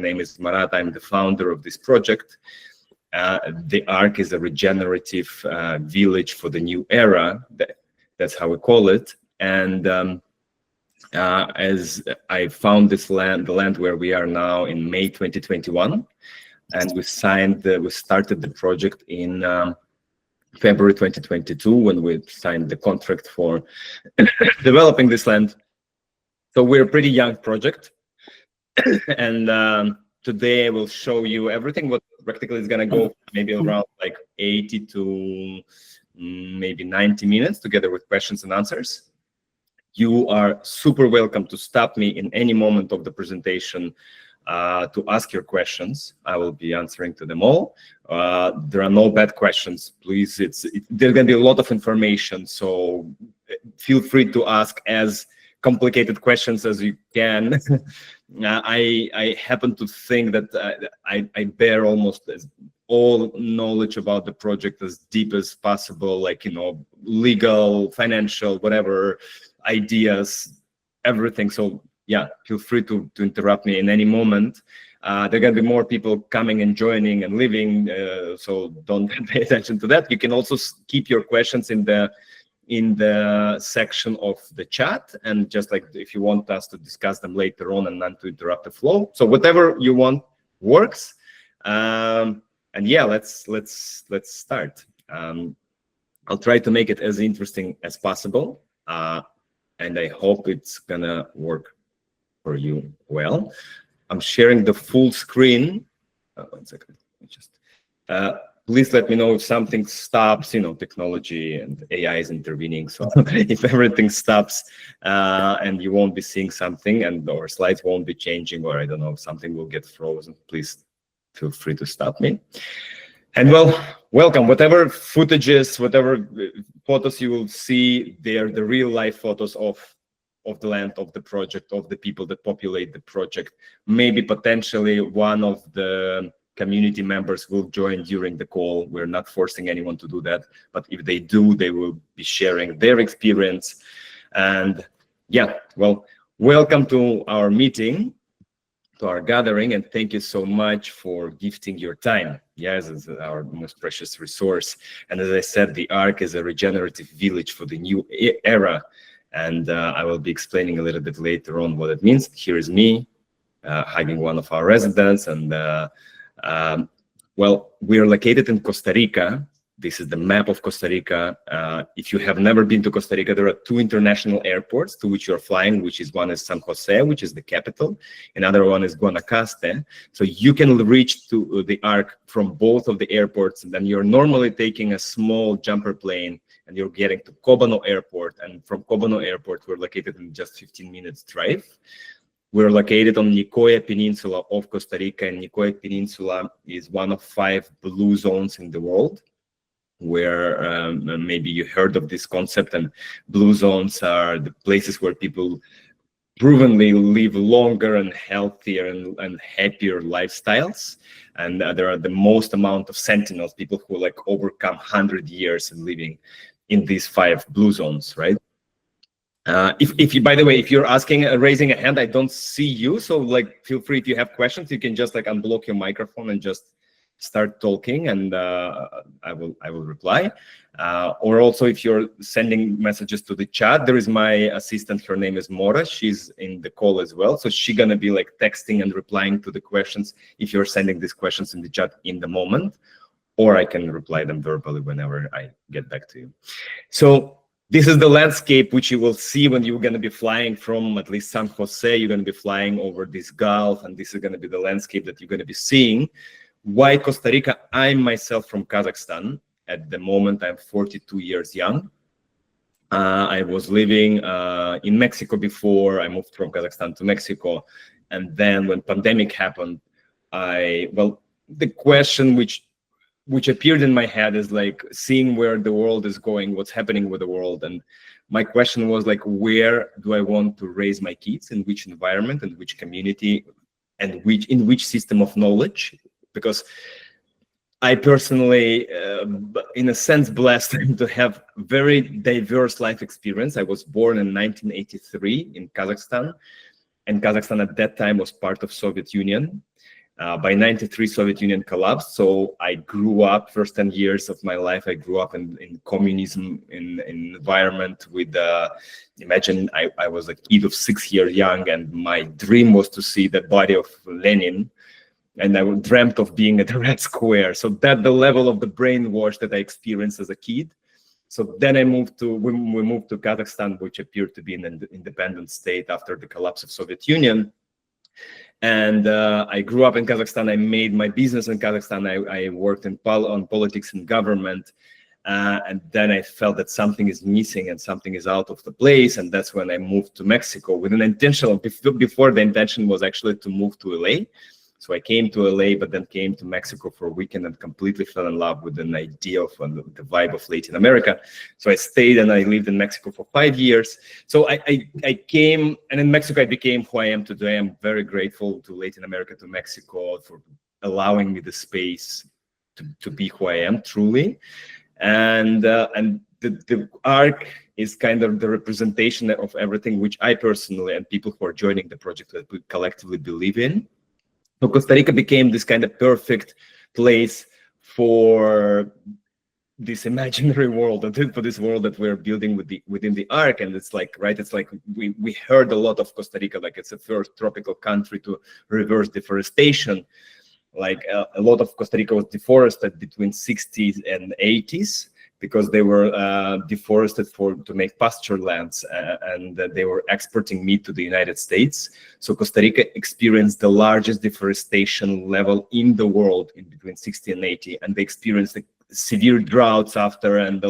name is Marat. I'm the founder of this project. The ARK is a regenerative village for the new era. That's how we call it. And as I found this land, the land where we are now, in May 2021, and we started the project in February 2022, when we signed the contract for developing this land. So we're a pretty young project, and today I will show you everything. What practically is going to go maybe around like 80 to maybe 90 minutes, together with questions and answers. You are super welcome to stop me in any moment of the presentation to ask your questions. I will be answering to them all. There are no bad questions, please. There's going to be a lot of information, so feel free to ask as complicated questions as you can. I happen to think that I bear almost all knowledge about the project as deep as possible, like, you know, legal, financial, whatever, ideas, everything. So yeah, feel free to interrupt me in any moment. There are going to be more people coming and joining and leaving, so don't pay attention to that. You can also keep your questions in the section of the chat, and just like if you want us to discuss them later on and not to interrupt the flow. So whatever you want works. And yeah, let's start. I'll try to make it as interesting as possible, and I hope it's gonna work for you well. I'm sharing the full screen. 1 second. Please let me know if something stops. You know, technology and AI is intervening. So if everything stops and you won't be seeing something, and or slides won't be changing, or I don't know, something will get frozen, please feel free to stop me. And well, welcome. Whatever footages, whatever photos you will see, they are the real life photos of the land, of the project, of the people that populate the project. Maybe potentially one of the community members will join during the call. We're not forcing anyone to do that, but if they do, they will be sharing their experience. And yeah, well, welcome to our meeting, to our gathering, and thank you so much for gifting your time. Yes, it's our most precious resource. And as I said, the ARK is a regenerative village for the new era. And I will be explaining a little bit later on what it means. Here is me hugging one of our residents. And well, we are located in Costa Rica. This is the map of Costa Rica. If you have never been to Costa Rica, there are 2 international airports to which you're flying, which is one is San Jose, which is the capital. Another one is Guanacaste. So you can reach to the ARK from both of the airports. And then you're normally taking a small jumper plane and you're getting to Cobano Airport. And from Cobano Airport, we're located in just 15 minutes drive. We're located on Nicoya Peninsula of Costa Rica, and Nicoya Peninsula is one of 5 blue zones in the world, where maybe you heard of this concept. And blue zones are the places where people provenly live longer and healthier and happier lifestyles. And there are the most amount of sentinels, people who like overcome 100 years in living in these 5 blue zones, right? If you, by the way, if you're raising a hand, I don't see you. So like, feel free, if you have questions, you can just like unblock your microphone and just start talking, and I will reply. Or also, if you're sending messages to the chat, there is my assistant. Her name is Mora. She's in the call as well. So she's gonna be like texting and replying to the questions if you're sending these questions in the chat in the moment, or I can reply them verbally whenever I get back to you. So this is the landscape which you will see when you're going to be flying from at least San Jose. You're going to be flying over this Gulf, and this is going to be the landscape that you're going to be seeing. Why Costa Rica? I'm myself from Kazakhstan. At the moment, I'm 42 years young. I was living in Mexico before. I moved from Kazakhstan to Mexico. And then when pandemic happened, well, the question which appeared in my head is like seeing where the world is going, what's happening with the world. And my question was like, where do I want to raise my kids, in which environment, and which community, and in which system of knowledge? Because I personally, in a sense, blessed to have very diverse life experience. I was born in 1983 in Kazakhstan, and Kazakhstan at that time was part of Soviet Union. By 93, Soviet Union collapsed. So I grew up, first 10 years of my life, I grew up in communism, in environment with, imagine I was a kid of 6 years young, and my dream was to see the body of Lenin. And I dreamt of being at the Red Square. So that the level of the brainwash that I experienced as a kid. So then we moved to Kazakhstan, which appeared to be an independent state after the collapse of Soviet Union. And I grew up in Kazakhstan. I made my business in Kazakhstan. I worked on politics and government. And then I felt that something is missing and something is out of the place. And that's when I moved to Mexico with an intention. Before the intention was actually to move to LA. So I came to LA, but then came to Mexico for a weekend and completely fell in love with an idea of the vibe of Latin America. So I stayed and I lived in Mexico for 5 years. So I came, and in Mexico I became who I am today. I'm very grateful to Latin America, to Mexico, for allowing me the space to be who I am truly. And the ARK is kind of the representation of everything which I personally and people who are joining the project that we collectively believe in. So Costa Rica became this kind of perfect place for this imaginary world, and for this world that we're building within the ARK. And it's like, right, it's like we heard a lot of Costa Rica, like it's the first tropical country to reverse deforestation. Like a lot of Costa Rica was deforested between 60s and 80s. Because they were deforested to make pasture lands, and they were exporting meat to the United States. So Costa Rica experienced the largest deforestation level in the world in between 60 and 80, and they experienced the severe droughts after, and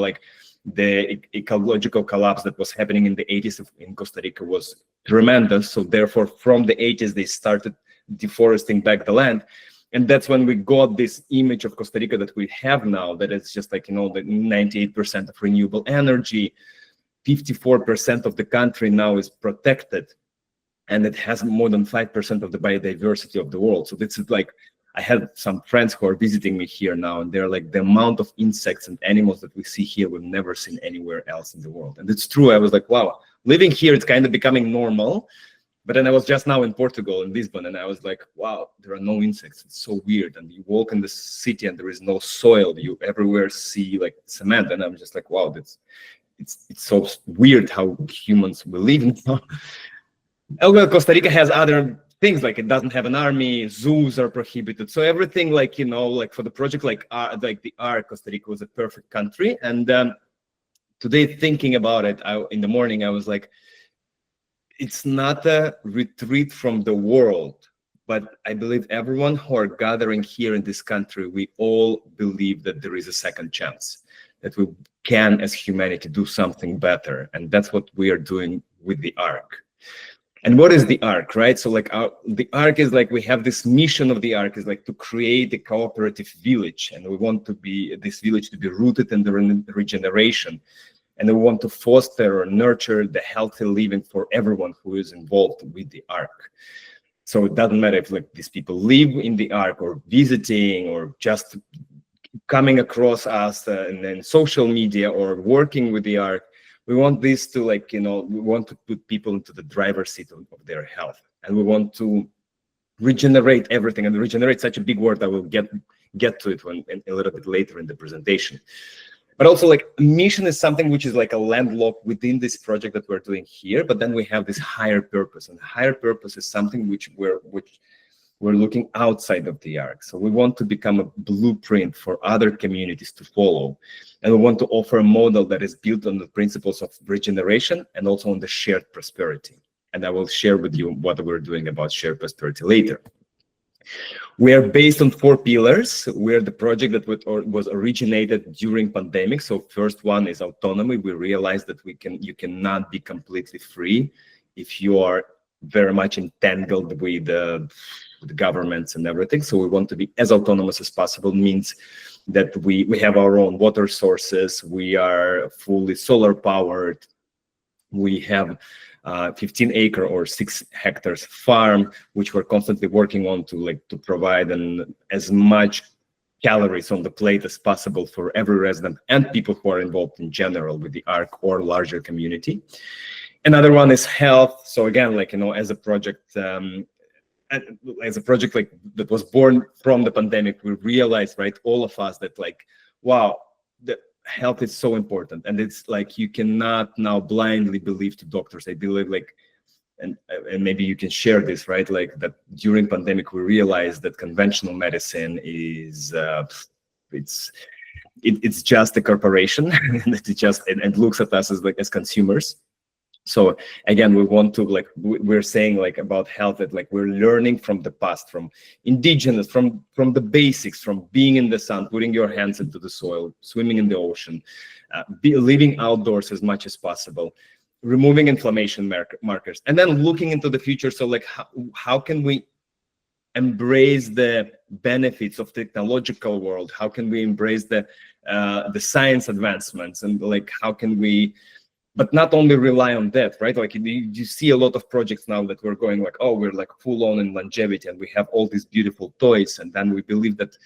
the ecological collapse that was happening in the 80s in Costa Rica was tremendous. So therefore, from the 80s, they started deforesting back the land. And that's when we got this image of Costa Rica that we have now, that it's just like, the 98% of renewable energy, 54% of the country now is protected, and it has more than 5% of the biodiversity of the world. So this is like, I had some friends who are visiting me here now, and they're like, the amount of insects and animals that we see here, we've never seen anywhere else in the world. And it's true. I was like, wow, living here, it's kind of becoming normal. But then I was just now in Portugal, in Lisbon, and I was like, wow, there are no insects. It's so weird. And you walk in the city and there is no soil. You everywhere see like cement. And I'm just like, wow, it's so weird how humans will live now. Well, Costa Rica has other things, like it doesn't have an army, zoos are prohibited. So everything like, like for the project, like the ARK, Costa Rica was a perfect country. And today thinking about it, in the morning, I was like, it's not a retreat from the world, but I believe everyone who are gathering here in this country, we all believe that there is a second chance, that we can, as humanity, do something better. And that's what we are doing with the ARK. And what is the ARK, right? So like the ARK is like, we have this mission of the ARK is like to create a cooperative village. And we want this village to be rooted in the regeneration. And we want to foster or nurture the healthy living for everyone who is involved with the ARK. So it doesn't matter if like these people live in the ARK or visiting or just coming across us in social media or working with the ARK. We want this to like, we want to put people into the driver's seat of their health. And we want to regenerate everything. And regenerate, such a big word, I will get to it a little bit later in the presentation. But also like mission is something which is like a landlock within this project that we're doing here, but then we have this higher purpose, and higher purpose is something which we're looking outside of the ARK. So we want to become a blueprint for other communities to follow. And we want to offer a model that is built on the principles of regeneration and also on the shared prosperity. And I will share with you what we're doing about shared prosperity later. We are based on 4 pillars. We're the project that was originated during pandemic. So first one is autonomy. We realized that you cannot be completely free if you are very much entangled with the governments and everything. So we want to be as autonomous as possible, means that we have our own water sources. We are fully solar powered. We have 15-acre or 6 hectares farm, which we're constantly working on to provide as much calories on the plate as possible for every resident and people who are involved in general with the ARK or larger community. Another one is health. So again, as a project, and as a project like that was born from the pandemic, we realized, right, all of us, that like, wow, the health is so important, and it's like you cannot now blindly believe to doctors. I believe like, and maybe you can share this, right? Like that during pandemic, we realized that conventional medicine is it's just a corporation, and it just and looks at us as like as consumers. So again, we want to like we're saying like about health, that like we're learning from the past, from indigenous, from the basics, from being in the sun, putting your hands into the soil, swimming in the ocean, living outdoors as much as possible, removing inflammation markers, and then looking into the future. So like how can we embrace the benefits of technological world? How can we embrace the science advancements, and like how can we, but not only rely on that, right? Like you see a lot of projects now that we're going like, oh, we're like full on in longevity, and we have all these beautiful toys, and then we believe that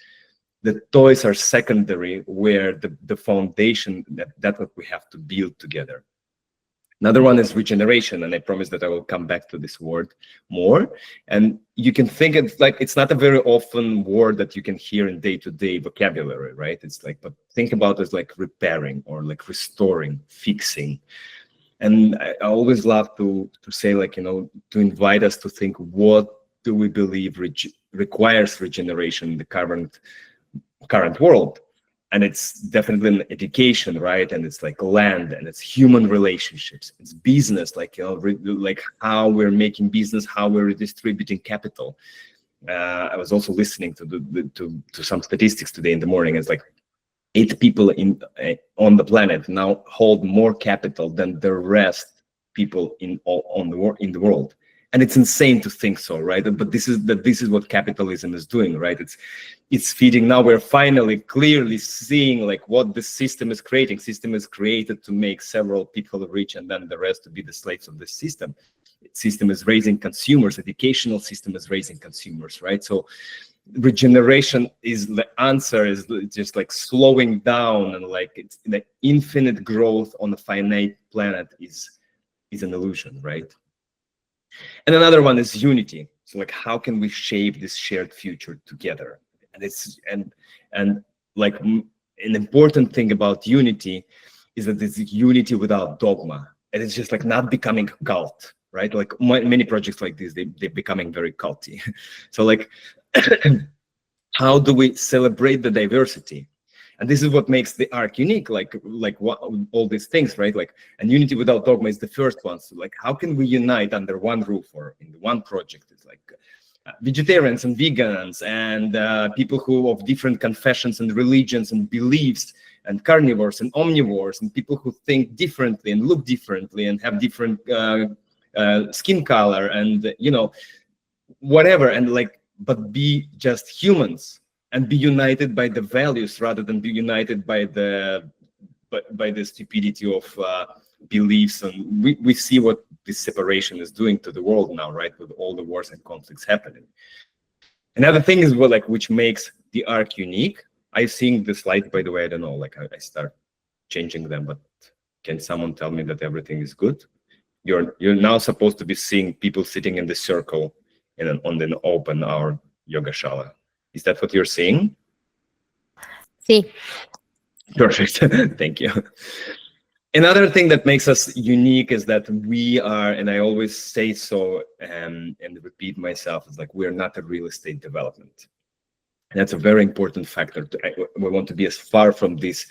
the toys are secondary, where the foundation, that's what we have to build together. Another one is regeneration, and I promise that I will come back to this word more. And you can think it's like, it's not a very often word that you can hear in day-to-day vocabulary, right? It's like, but think about it as like repairing, or like restoring, fixing. And I always love to say, like, you know, to invite us to think, what do we believe requires regeneration in the current world? And it's definitely an education, right? And it's like land, and it's human relationships, it's business, like, you know, like how we're making business, how we're redistributing capital. I was also listening to some statistics today in the morning. It's like 8 people on the planet now hold more capital than the rest people in the world. And it's insane to think so, right? But this is what capitalism is doing, right? It's feeding. Now we're finally clearly seeing like what the system is creating. System is created to make several people rich, and then the rest to be the slaves of the system. System is raising consumers. Educational system is raising consumers, right? So regeneration is the answer, is just like slowing down, and like it's the infinite growth on a finite planet is an illusion, right? And another one is unity. So like, how can we shape this shared future together? And it's and like an important thing about unity is that it's unity without dogma, and it's just like not becoming a cult, right? Like many projects like this, they're becoming very culty. So like, how do we celebrate the diversity? And this is what makes the ARK unique, like what, all these things, right? Like, and unity without dogma is the first one. So like, how can we unite under one roof or in one project? It's like vegetarians and vegans, and people who of different confessions and religions and beliefs, and carnivores and omnivores, and people who think differently and look differently and have different skin color, and you know, whatever, and like, but be just humans, and be united by the values rather than be united by the stupidity of beliefs. And we see what this separation is doing to the world now, right? With all the wars and conflicts happening. Another thing is what, like, which makes the ARK unique. I've seen the slides, by the way. I don't know, like I start changing them, but can someone tell me that everything is good? You're now supposed to be seeing people sitting in the circle on an open hour yoga shala. Is that what you're seeing? Sí. Perfect. Thank you. Another thing that makes us unique is that we are, and I always say so and repeat myself, is like, we're not a real estate development. And that's a very important factor. We want to be as far from this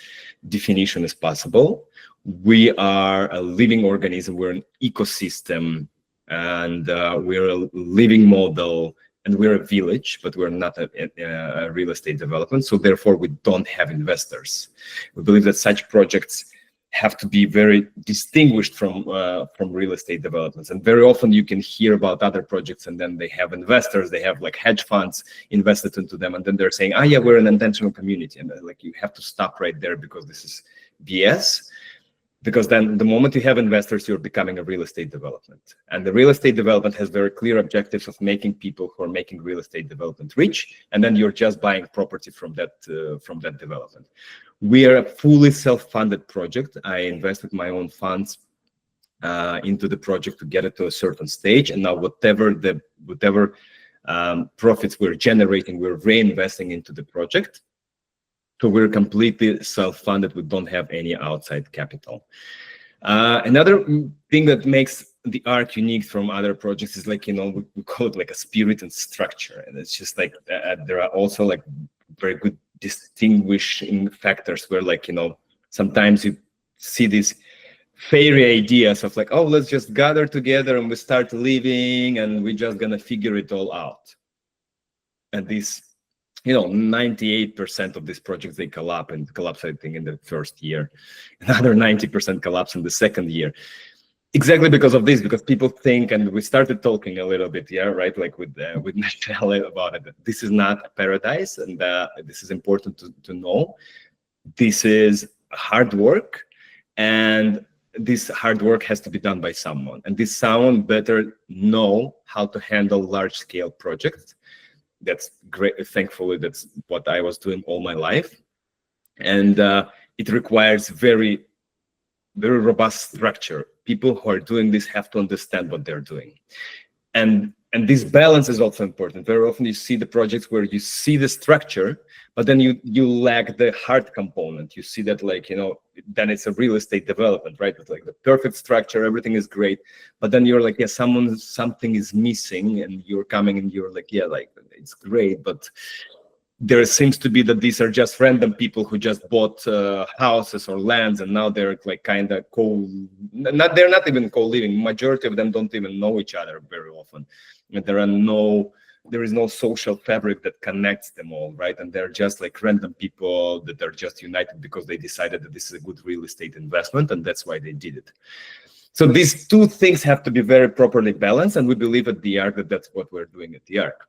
definition as possible. We are a living organism. We're an ecosystem, and we're a living model. And we're a village, but we're not a real estate development. So therefore, we don't have investors. We believe that such projects have to be very distinguished from real estate developments. And very often you can hear about other projects, and then they have investors, they have like hedge funds invested into them, and then they're saying, oh yeah, we're an intentional community. And like, you have to stop right there, because this is BS. Because then the moment you have investors, you're becoming a real estate development. And the real estate development has very clear objectives of making people who are making real estate development rich, and then you're just buying property from that development. We are a fully self-funded project. I invested my own funds into the project to get it to a certain stage, and now whatever profits we're generating, we're reinvesting into the project. So we're completely self-funded. We don't have any outside capital. Another thing that makes the ARK unique from other projects is like, we call it like a spirit and structure. And it's just like, there are also like very good distinguishing factors where like, sometimes you see these fairy ideas of like, oh, let's just gather together and we start living and we're just gonna figure it all out. And this, 98% of these projects, they collapse, I think, in the first year. Another 90% collapse in the second year. Exactly because of this, because people think, and we started talking a little bit, right, like with Michelle about it, that this is not a paradise, and this is important to know. This is hard work, and this hard work has to be done by someone, and this someone better know how to handle large-scale projects. That's great. Thankfully, that's what I was doing all my life, and it requires very, very robust structure. People who are doing this have to understand what they're doing, and this balance is also important. Very often, you see the projects where you see the structure, but then you lack the hard component. You see that, like, then it's a real estate development, right? It's like the perfect structure, everything is great, but then you're like, yeah, something is missing, and you're coming and you're like, yeah, like it's great, but there seems to be that these are just random people who just bought houses or lands, and now they're like kind of they're not even co-living. Majority of them don't even know each other very often, and there is no social fabric that connects them all, right? And they're just like random people that are just united because they decided that this is a good real estate investment, and that's why they did it. So these two things have to be very properly balanced, and we believe at the ARK that that's what we're doing at the ARK.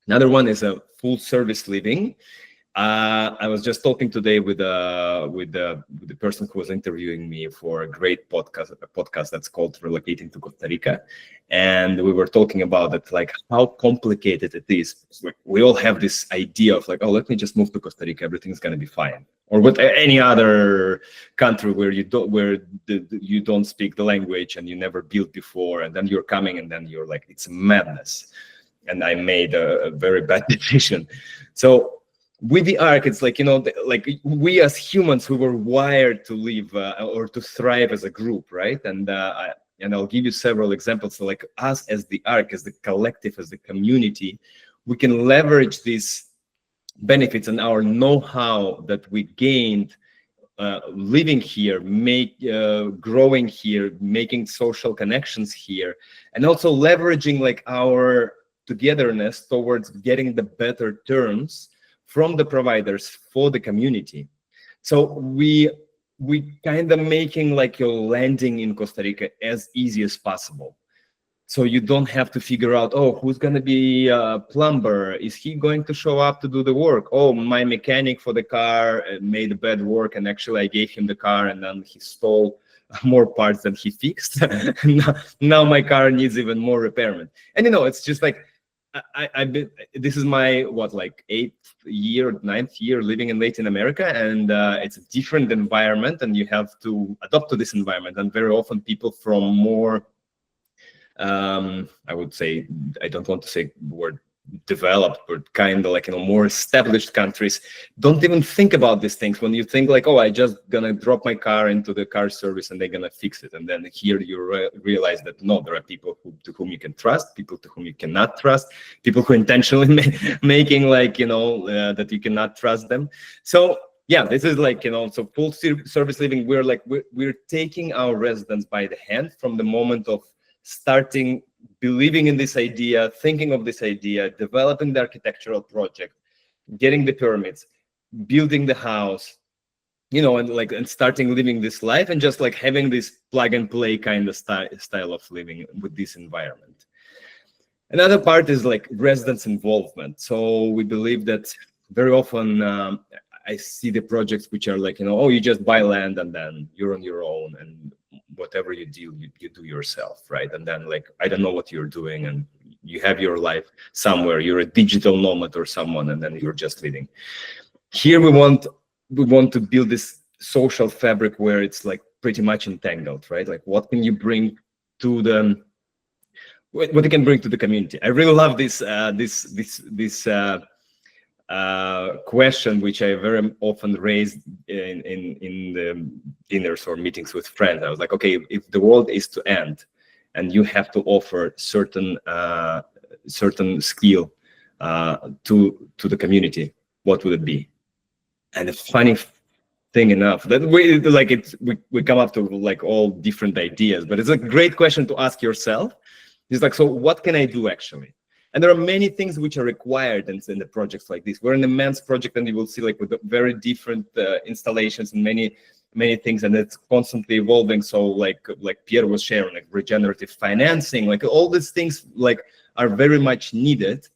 Another one is a full service living. I was just talking today with the person who was interviewing me for a great podcast that's called Relocating to Costa Rica, and we were talking about it, like how complicated it is. Like, we all have this idea of like, oh, let me just move to Costa Rica, everything's gonna be fine. Or with any other country where you don't speak the language and you never built before, and then you're coming and then you're like, it's madness. And I made a very bad decision. So with the ARK, it's like, like we as humans who were wired to live or to thrive as a group, right? And I'll give you several examples. So like us as the ARK, as the collective, as the community, we can leverage these benefits and our know-how that we gained living here, growing here, making social connections here, and also leveraging like our togetherness towards getting the better terms from the providers for the community. So we kind of making like your landing in Costa Rica as easy as possible. So you don't have to figure out, oh, who's going to be a plumber? Is he going to show up to do the work? Oh, my mechanic for the car made a bad work, and actually I gave him the car and then he stole more parts than he fixed. Now my car needs even more repairment. And it's just like, this is my like 8th year, 9th year living in Latin America, and it's a different environment, and you have to adapt to this environment. And very often people from more, I would say, I don't want to say the word developed, but kind of like more established countries don't even think about these things. When you think like, oh, I just gonna drop my car into the car service and they're gonna fix it, and then here you realize that no, there are people to whom you can trust, people to whom you cannot trust, people who intentionally making like that you cannot trust them. So yeah, this is like so full service living. We're taking our residents by the hand from the moment of starting believing in this idea, thinking of this idea, developing the architectural project, getting the permits, building the house, and starting living this life, and just like having this plug and play kind of style of living with this environment. Another part is like residents' involvement. So we believe that very often I see the projects which are like, oh, you just buy land and then you're on your own, and whatever you do, you do yourself, right? And then like, I don't know what you're doing, and you have your life somewhere. You're a digital nomad or someone, and then you're just living. Here we want to build this social fabric where it's like pretty much entangled, right? Like, what can you bring to what you can bring to the community. I really love this question, which I very often raised in the dinners or meetings with friends. I was like, okay, if the world is to end, and you have to offer certain skill to the community, what would it be? And the funny thing enough that we come up to like all different ideas, but it's a great question to ask yourself. It's like, so what can I do actually? And there are many things which are required in the projects like this. We're an immense project, and you will see like with very different installations and many things, and it's constantly evolving. So like Pierre was sharing, like regenerative financing, like all these things like are very much needed,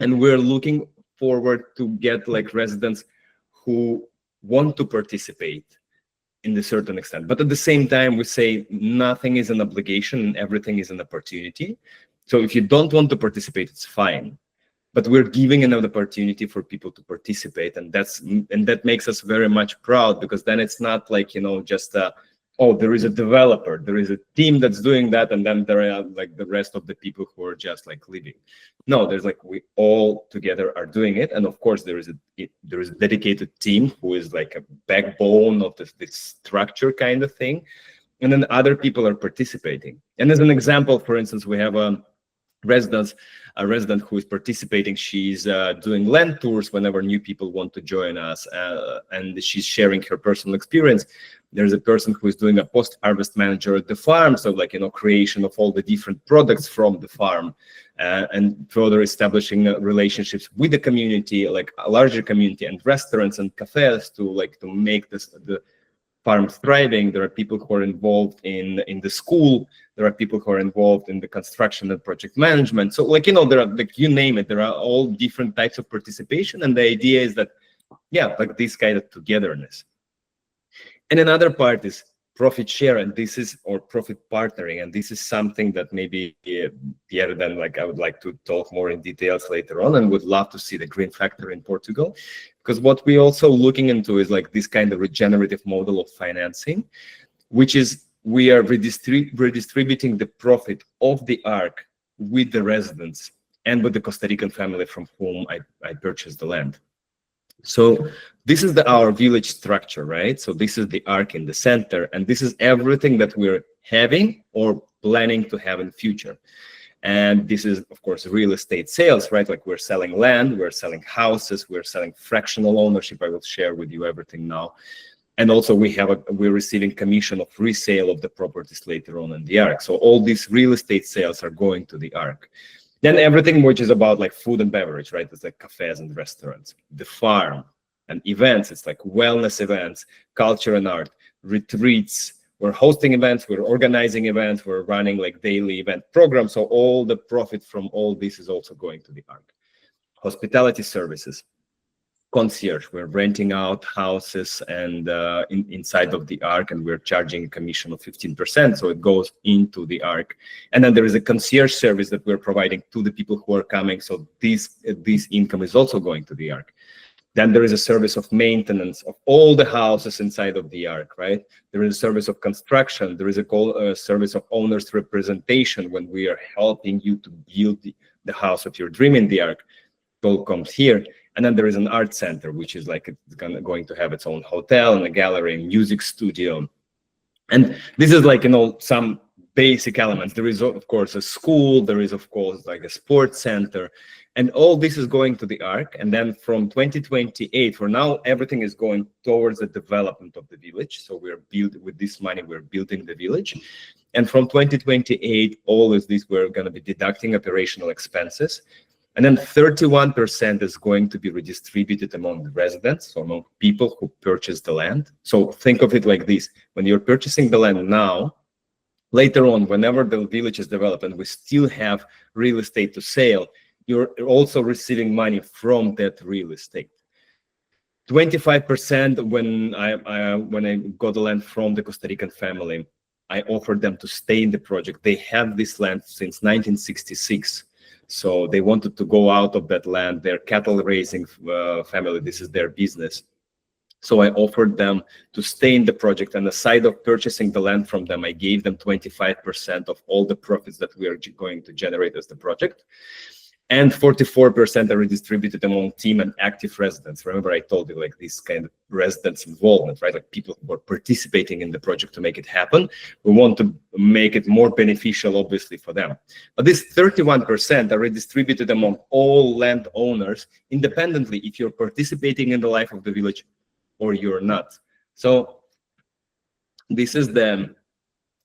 and we're looking forward to get like residents who want to participate in a certain extent. But at the same time, we say nothing is an obligation and everything is an opportunity. So if you don't want to participate, it's fine. But we're giving another opportunity for people to participate, and that makes us very much proud, because then it's not like, just oh, there is a developer, there is a team that's doing that, and then there are like the rest of the people who are just like living. No, there's like we all together are doing it, and of course there is a dedicated team who is like a backbone of this structure kind of thing, and then other people are participating. And as an example, for instance, we have a resident who is participating. She's doing land tours whenever new people want to join us, and she's sharing her personal experience. There's a person who is doing a post-harvest manager at the farm, so like creation of all the different products from the farm, and further establishing relationships with the community, like a larger community and restaurants and cafes to make the farm thriving. There are people who are involved in the school. There are people who are involved in the construction and project management. So there are like, you name it, there are all different types of participation, and the idea is that, yeah, like this kind of togetherness. And another part is profit share, and this is, or profit partnering, and this is something that maybe Pierre, then I would like to talk more in details later on, and would love to see the green factor in Portugal, because what we also looking into is like this kind of regenerative model of financing, which is we are redistributing the profit of the ARK with the residents and with the Costa Rican family from whom I purchased the land. So this is our village structure, right? So this is the ARK in the center, and this is everything that we're having or planning to have in future. And this is, of course, real estate sales, right? Like we're selling land, we're selling houses, we're selling fractional ownership. I will share with you everything now. And also we're receiving commission of resale of the properties later on in the ARK. So all these real estate sales are going to the ARK. Then everything which is about like food and beverage, right? It's like cafes and restaurants, the farm and events. It's like wellness events, culture and art, retreats. We're hosting events, we're organizing events, we're running like daily event programs. So all the profit from all this is also going to the ARK. Hospitality services, concierge, we're renting out houses and inside of the ARK, and we're charging a commission of 15%, so it goes into the ARK. And then there is a concierge service that we're providing to the people who are coming, so this income is also going to the ARK. Then there is a service of maintenance of all the houses inside of the ARK, right? There is a service of construction. There is a service of owner's representation when we are helping you to build the house of your dream in the ARK. It all comes here. And then there is an art center, which is like it's going to have its own hotel and a gallery, music studio. And this is like, some basic elements. There is, of course, a school. There is, of course, like a sports center. And all this is going to the ARK. And then from 2028, for now, everything is going towards the development of the village. So we're building, with this money, we're building the village. And from 2028, all of this, we're going to be deducting operational expenses. And then 31% is going to be redistributed among the residents, so among people who purchase the land. So think of it like this. When you're purchasing the land now, later on, whenever the village is developed and we still have real estate to sell, you're also receiving money from that real estate. 25% when I got the land from the Costa Rican family, I offered them to stay in the project. They have this land since 1966. So they wanted to go out of that land. Their cattle raising family, this is their business. So I offered them to stay in the project, and aside of purchasing the land from them, I gave them 25% of all the profits that we are going to generate as the project. And 44% are redistributed among team and active residents. Remember, I told you, like, this kind of residents involvement, right? Like people who are participating in the project to make it happen. We want to make it more beneficial, obviously, for them. But this 31% are redistributed among all landowners independently if you're participating in the life of the village or you're not. So this is the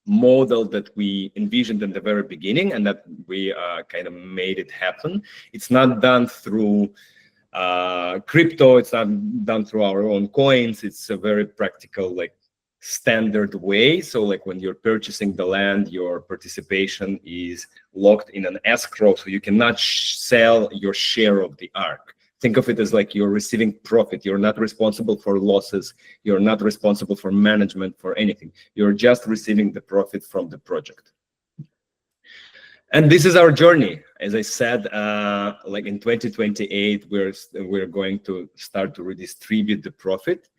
model that we envisioned in the very beginning, and that we kind of made it happen. It's not done through crypto. It's not done through our own coins. It's a very practical, like, standard way. So like when you're purchasing the land, your participation is locked in an escrow, so you cannot sell your share of the ARK. Think of it as like you're receiving profit. You're not responsible for losses. You're not responsible for management, for anything. You're just receiving the profit from the project. And this is our journey. As I said, like in 2028, we're going to start to redistribute the profit.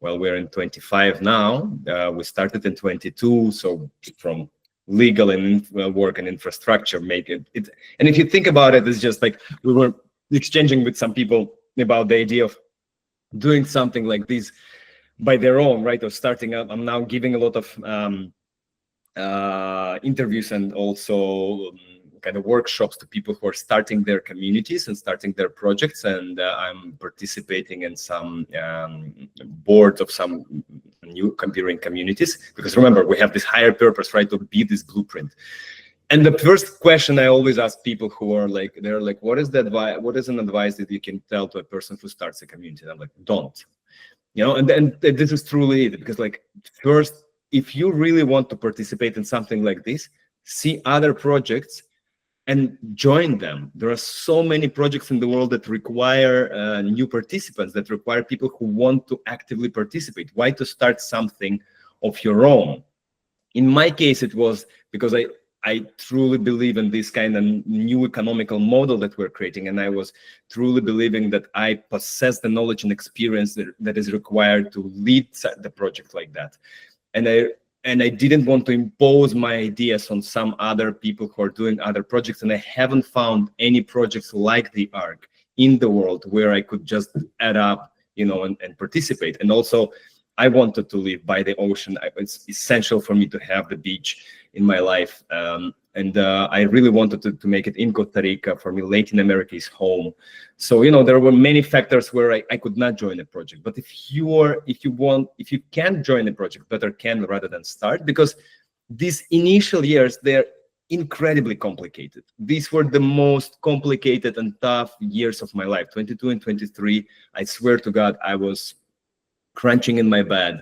Well, we're in 25 now. We started in 22, so from legal and work and infrastructure make it. And if you think about it, it's just like we were exchanging with some people about the idea of doing something like this by their own, right? Or starting up. I'm now giving a lot of interviews and also kind of workshops to people who are starting their communities and starting their projects, and I'm participating in some boards of some new computing communities, because remember, we have this higher purpose, right, to be this blueprint. And the first question I always ask people who are like, they're like, what is the advice? What is an advice that you can tell to a person who starts a community? And I'm like, don't, you know. And this is truly it, because like, first, if you really want to participate in something like this, see other projects and join them. There are so many projects in the world that require new participants, that require people who want to actively participate. Why to start something of your own? In my case, it was because I truly believe in this kind of new economical model that we're creating, and I was truly believing that I possess the knowledge and experience that is required to lead the project like that. And I didn't want to impose my ideas on some other people who are doing other projects, and I haven't found any projects like the ARK in the world where I could just add up, you know, and participate. And also, I wanted to live by the ocean. It's essential for me to have the beach in my life. And I really wanted to make it in Costa Rica. For me, Latin America is home. So, you know, there were many factors where I could not join a project. But if you can join a project, better can rather than start, because these initial years, they're incredibly complicated. These were the most complicated and tough years of my life. 22 and 23, I swear to God, I was crunching in my bed,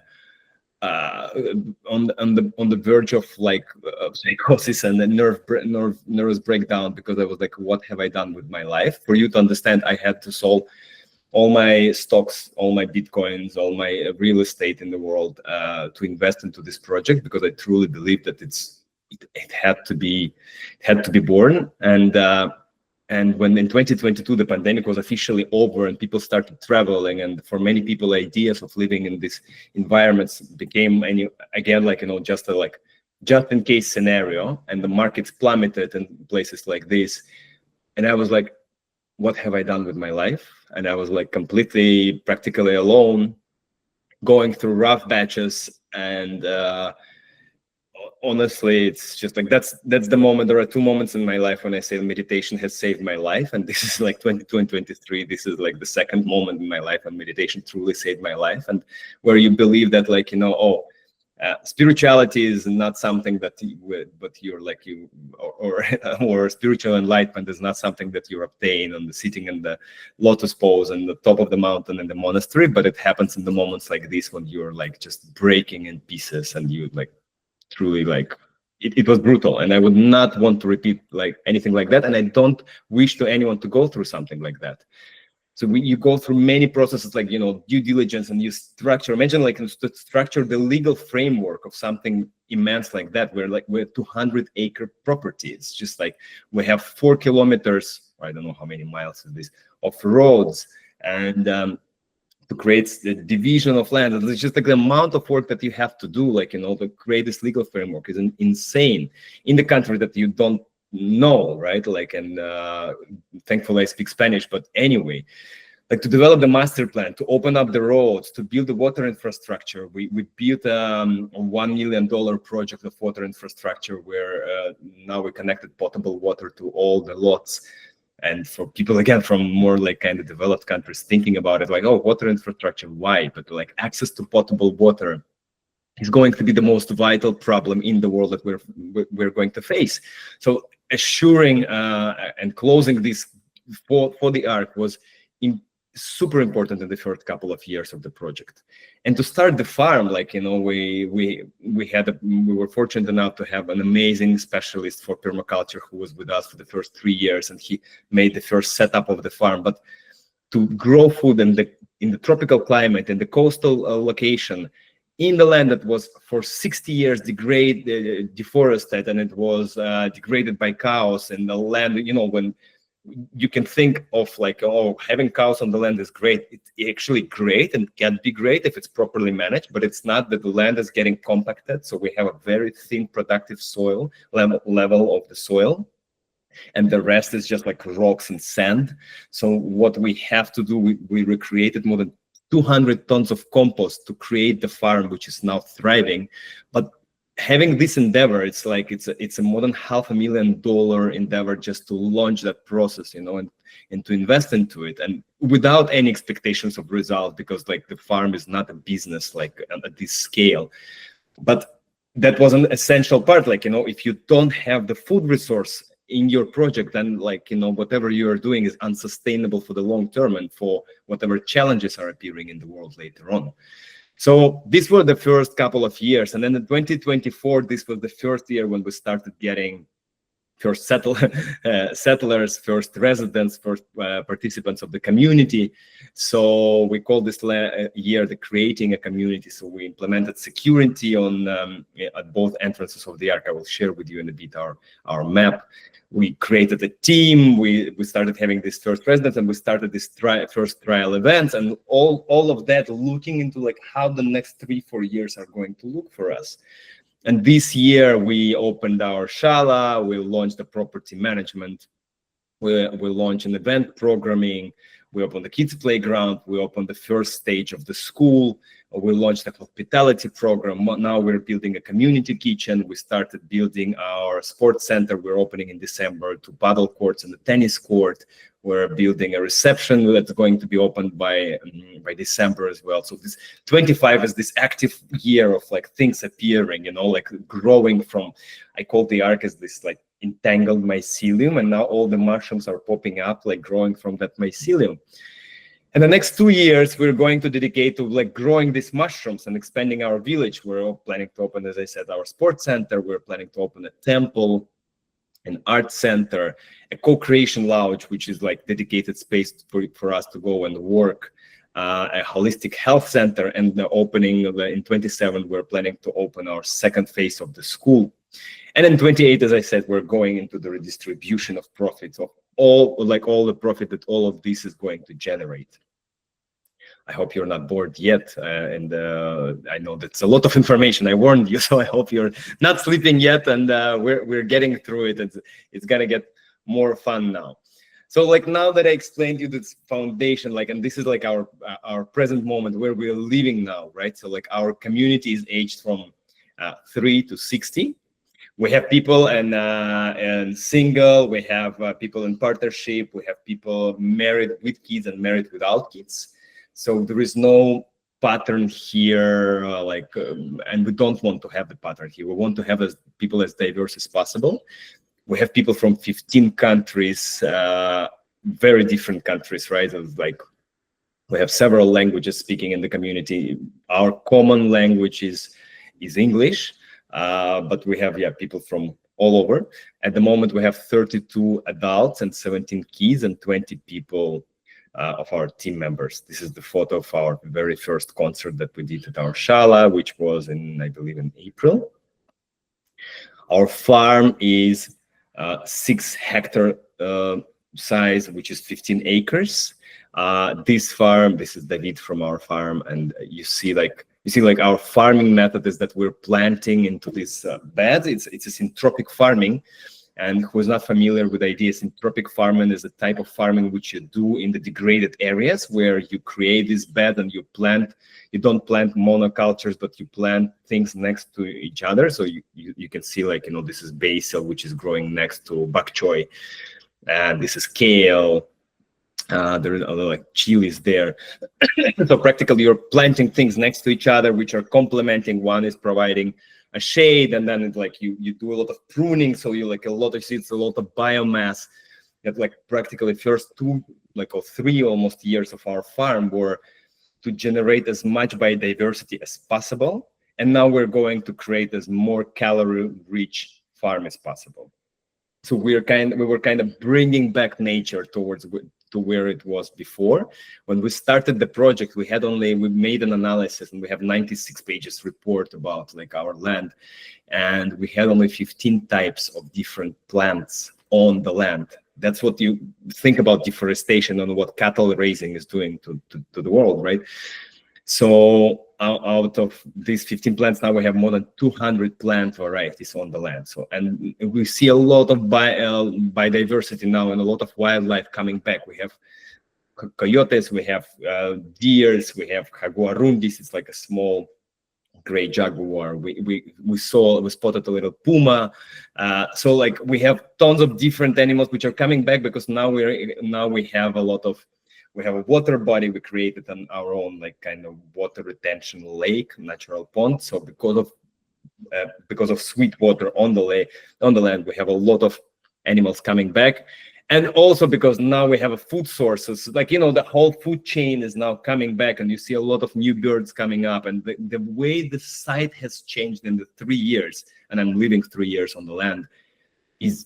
on the verge of like psychosis and a nervous breakdown, because I was like, what have I done with my life? For you to understand, I had to sell all my stocks, all my bitcoins, all my real estate in the world to invest into this project, because I truly believed that it had to be born. And when in 2022 the pandemic was officially over and people started traveling, and for many people ideas of living in these environments became again, like, you know, just in case scenario, and the markets plummeted in places like this, and I was like, what have I done with my life? And I was like completely practically alone, going through rough patches. And honestly, it's just like that's the moment. There are two moments in my life when I say meditation has saved my life, and this is like 22 and 23. This is like the second moment in my life when meditation truly saved my life, and where you believe that, like, you know, spirituality is not something that or spiritual enlightenment is not something that you obtain on the sitting in the lotus pose on the top of the mountain in the monastery, but it happens in the moments like this when you're like just breaking in pieces, and you like truly like it was brutal. And I would not want to repeat like anything like that, and I don't wish to anyone to go through something like that. So you go through many processes, like, you know, due diligence, and you structure. Imagine like to structure the legal framework of something immense like that. We're 200-acre property. It's just like we have 4 kilometers, I don't know how many miles is this, of roads, and to create the division of land. It's just like the amount of work that you have to do, like, to create this legal framework is insane in the country that you don't know, right? Like, and thankfully I speak Spanish, but anyway, like to develop the master plan, to open up the roads, to build the water infrastructure. We built a $1 million project of water infrastructure where now we connected potable water to all the lots. And for people, again, from more like kind of developed countries thinking about it, like, oh, water infrastructure, why? But like access to potable water is going to be the most vital problem in the world that we're going to face. So assuring and closing this for the ARK was super important in the first couple of years of the project. And to start the farm, like, we were fortunate enough to have an amazing specialist for permaculture who was with us for the first 3 years, and he made the first setup of the farm. But to grow food in the tropical climate, in the coastal location, in the land that was for 60 years deforested, and it was degraded by cows, and the land, when you can think of like, oh, having cows on the land is great. It's actually great and can be great if it's properly managed, but it's not. That the land is getting compacted, so we have a very thin productive soil level of the soil, and the rest is just like rocks and sand. So what we have to do, we recreated more than 200 tons of compost to create the farm, which is now thriving. But having this endeavor, it's like it's a more than $500,000 endeavor just to launch that process, and to invest into it, and without any expectations of result, because like the farm is not a business like at this scale. But that was an essential part. Like, if you don't have the food resource in your project, then like, whatever you are doing is unsustainable for the long term and for whatever challenges are appearing in the world later on. So these were the first couple of years. And then in 2024, this was the first year when we started getting first settlers, first residents, first participants of the community. So we call this year the Creating a Community. So we implemented security on at both entrances of the ARK. I will share with you in a bit our map. We created a team. We started having this first residents, and we started this first trial events, and all of that looking into like how the next 3-4 years are going to look for us. And this year we opened our Shala. We launched the property management. We launched an event programming. We opened the kids playground. We opened the first stage of the school. We launched a hospitality program. Now we're building a community kitchen. We started building our sports center. We're opening in December 2 paddle courts and a tennis court. We're building a reception that's going to be opened by December as well. So this 25 is this active year of like things appearing, like growing from, I call the ARK as this like entangled mycelium, and now all the mushrooms are popping up, like growing from that mycelium. And the next 2 years, we're going to dedicate to like growing these mushrooms and expanding our village. We're planning to open, as I said, our sports center. We're planning to open a temple, an art center, a co-creation lounge, which is like dedicated space for us to go and work, a holistic health center, and the opening in 27, we're planning to open our second phase of the school. And in 28, as I said, we're going into the redistribution of profits of all the profit that all of this is going to generate. I hope you're not bored yet, and I know that's a lot of information. I warned you, so I hope you're not sleeping yet, and we're getting through it. It's gonna get more fun now. So like now that I explained you this foundation, like, and this is like our present moment where we're living now, right? So like our community is aged from 3 to 60. We have people and single. We have people in partnership. We have people married with kids and married without kids. So there is no pattern here, and we don't want to have the pattern here. We want to have people as diverse as possible. We have people from 15 countries, very different countries, right? Like we have several languages speaking in the community. Our common language is English, but we have people from all over. At the moment, we have 32 adults and 17 kids and 20 people of our team members. This is the photo of our very first concert that we did at our Shala, which was I believe in April. Our farm is 6 hectare size, which is 15 acres. This farm, this is David from our farm, and you see like our farming method is that we're planting into this bed. It's a syntropic farming. And who is not familiar with the idea, syntropic farming is a type of farming which you do in the degraded areas where you create this bed and you don't plant monocultures, but you plant things next to each other. So you can see like, this is basil, which is growing next to bok choy. And this is kale. There are like chilies there. So practically you're planting things next to each other, which are complementing. One is providing a shade, and then it's like you do a lot of pruning, so you like a lot of seeds, a lot of biomass. That like practically first 2 or 3 almost years of our farm were to generate as much biodiversity as possible, and now we're going to create as more calorie-rich farm as possible. So we were kind of bringing back nature towards to where it was before. When we started the project, we made an analysis, and we have 96 pages report about like our land, and we had only 15 types of different plants on the land. That's what you think about deforestation and what cattle raising is doing to the world, right? So out of these 15 plants, now we have more than 200 plant varieties on the land. So, and we see a lot of biodiversity now and a lot of wildlife coming back. We have coyotes, we have deers, we have jaguarundis. It's like a small gray jaguar. We spotted a little puma. So like we have tons of different animals which are coming back because now we have a water body. We created our own like kind of water retention lake, natural pond. So because of sweet water on the land, we have a lot of animals coming back. And also because now we have a food sources, like, the whole food chain is now coming back, and you see a lot of new birds coming up. And the way the site has changed in the 3 years, and I'm living 3 years on the land, is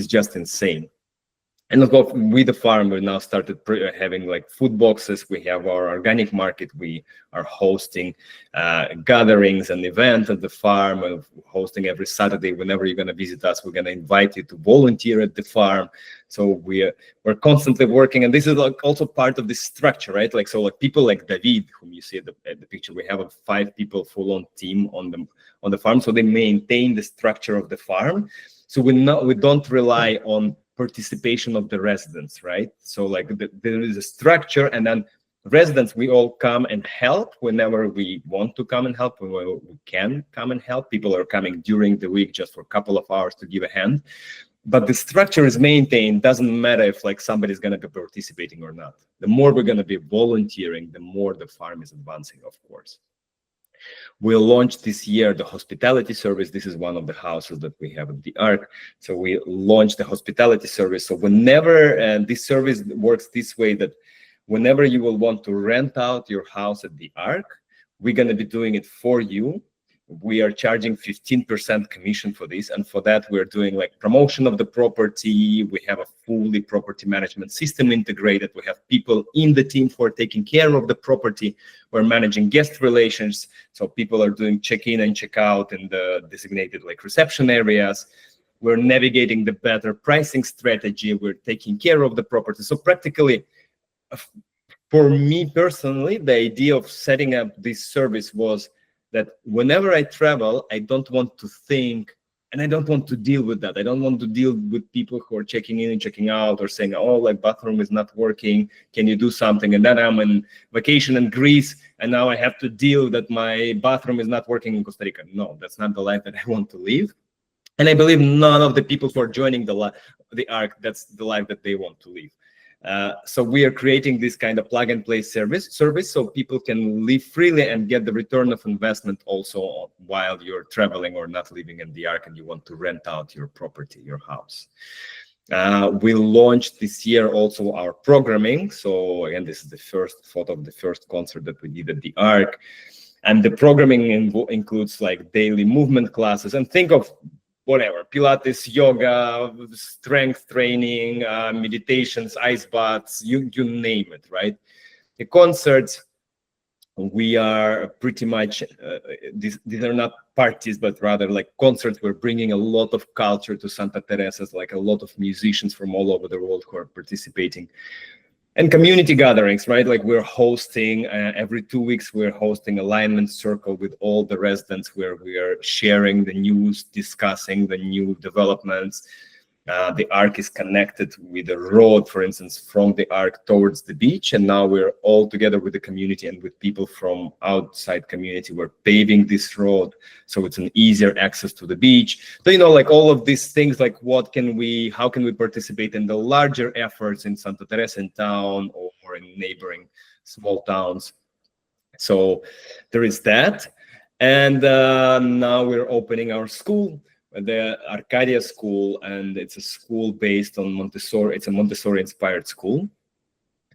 just insane. And of course, with the farm, we now started having like food boxes. We have our organic market. We are hosting gatherings and events at the farm, and hosting every Saturday. Whenever you're going to visit us, we're going to invite you to volunteer at the farm. So we're constantly working, and this is like also part of this structure, right? Like, so like people like David, whom you see at the picture, we have a 5 people full-on team on the farm. So they maintain the structure of the farm. So we don't rely on participation of the residents, right? So like there is a structure, and then residents, we all come and help whenever we want to come and help, when we can come and help. People are coming during the week just for a couple of hours to give a hand, but the structure is maintained. Doesn't matter if like somebody's going to be participating or not. The more we're going to be volunteering, the more the farm is advancing, of course. We'll launch this year the hospitality service. This is one of the houses that we have at the ARK. So we launched the hospitality service. So whenever, and this service works this way, that whenever you will want to rent out your house at the ARK, we're going to be doing it for you. We are charging 15% commission for this, and for that we're doing like promotion of the property. We have a fully property management system integrated. We have people in the team who are taking care of the property. We're managing guest relations, so people are doing check-in and check-out in the designated like reception areas. We're navigating the better pricing strategy. We're taking care of the property. So practically, for me personally, the idea of setting up this service was that whenever I travel, I don't want to think, and I don't want to deal with that. I don't want to deal with people who are checking in and checking out, or saying, oh, like bathroom is not working, can you do something? And then I'm on vacation in Greece, and now I have to deal that my bathroom is not working in Costa Rica. No, that's not the life that I want to live. And I believe none of the people who are joining the ARK, that's the life that they want to live. So we are creating this kind of plug and play service so people can live freely and get the return of investment also while you're traveling or not living in the ARK and you want to rent out your property, your house. We launched this year also our programming. So again, this is the first photo of the first concert that we did at the ARK. And the programming includes like daily movement classes, and think of whatever, Pilates, yoga, strength training, meditations, ice baths, you name it, right? The concerts, we are pretty much, these are not parties, but rather like concerts. We're bringing a lot of culture to Santa Teresa's, like a lot of musicians from all over the world who are participating. And community gatherings, right? Like we're hosting every 2 weeks, we're hosting alignment circle with all the residents where we are sharing the news, discussing the new developments. The ARK is connected with a road, for instance, from the ARK towards the beach. And now we're all together with the community and with people from outside community. We're paving this road, so it's an easier access to the beach. So, like all of these things, like how can we participate in the larger efforts in Santa Teresa in town or in neighboring small towns? So there is that. And now we're opening our school, the Arcadia School, and it's a school based on Montessori. It's a Montessori-inspired school.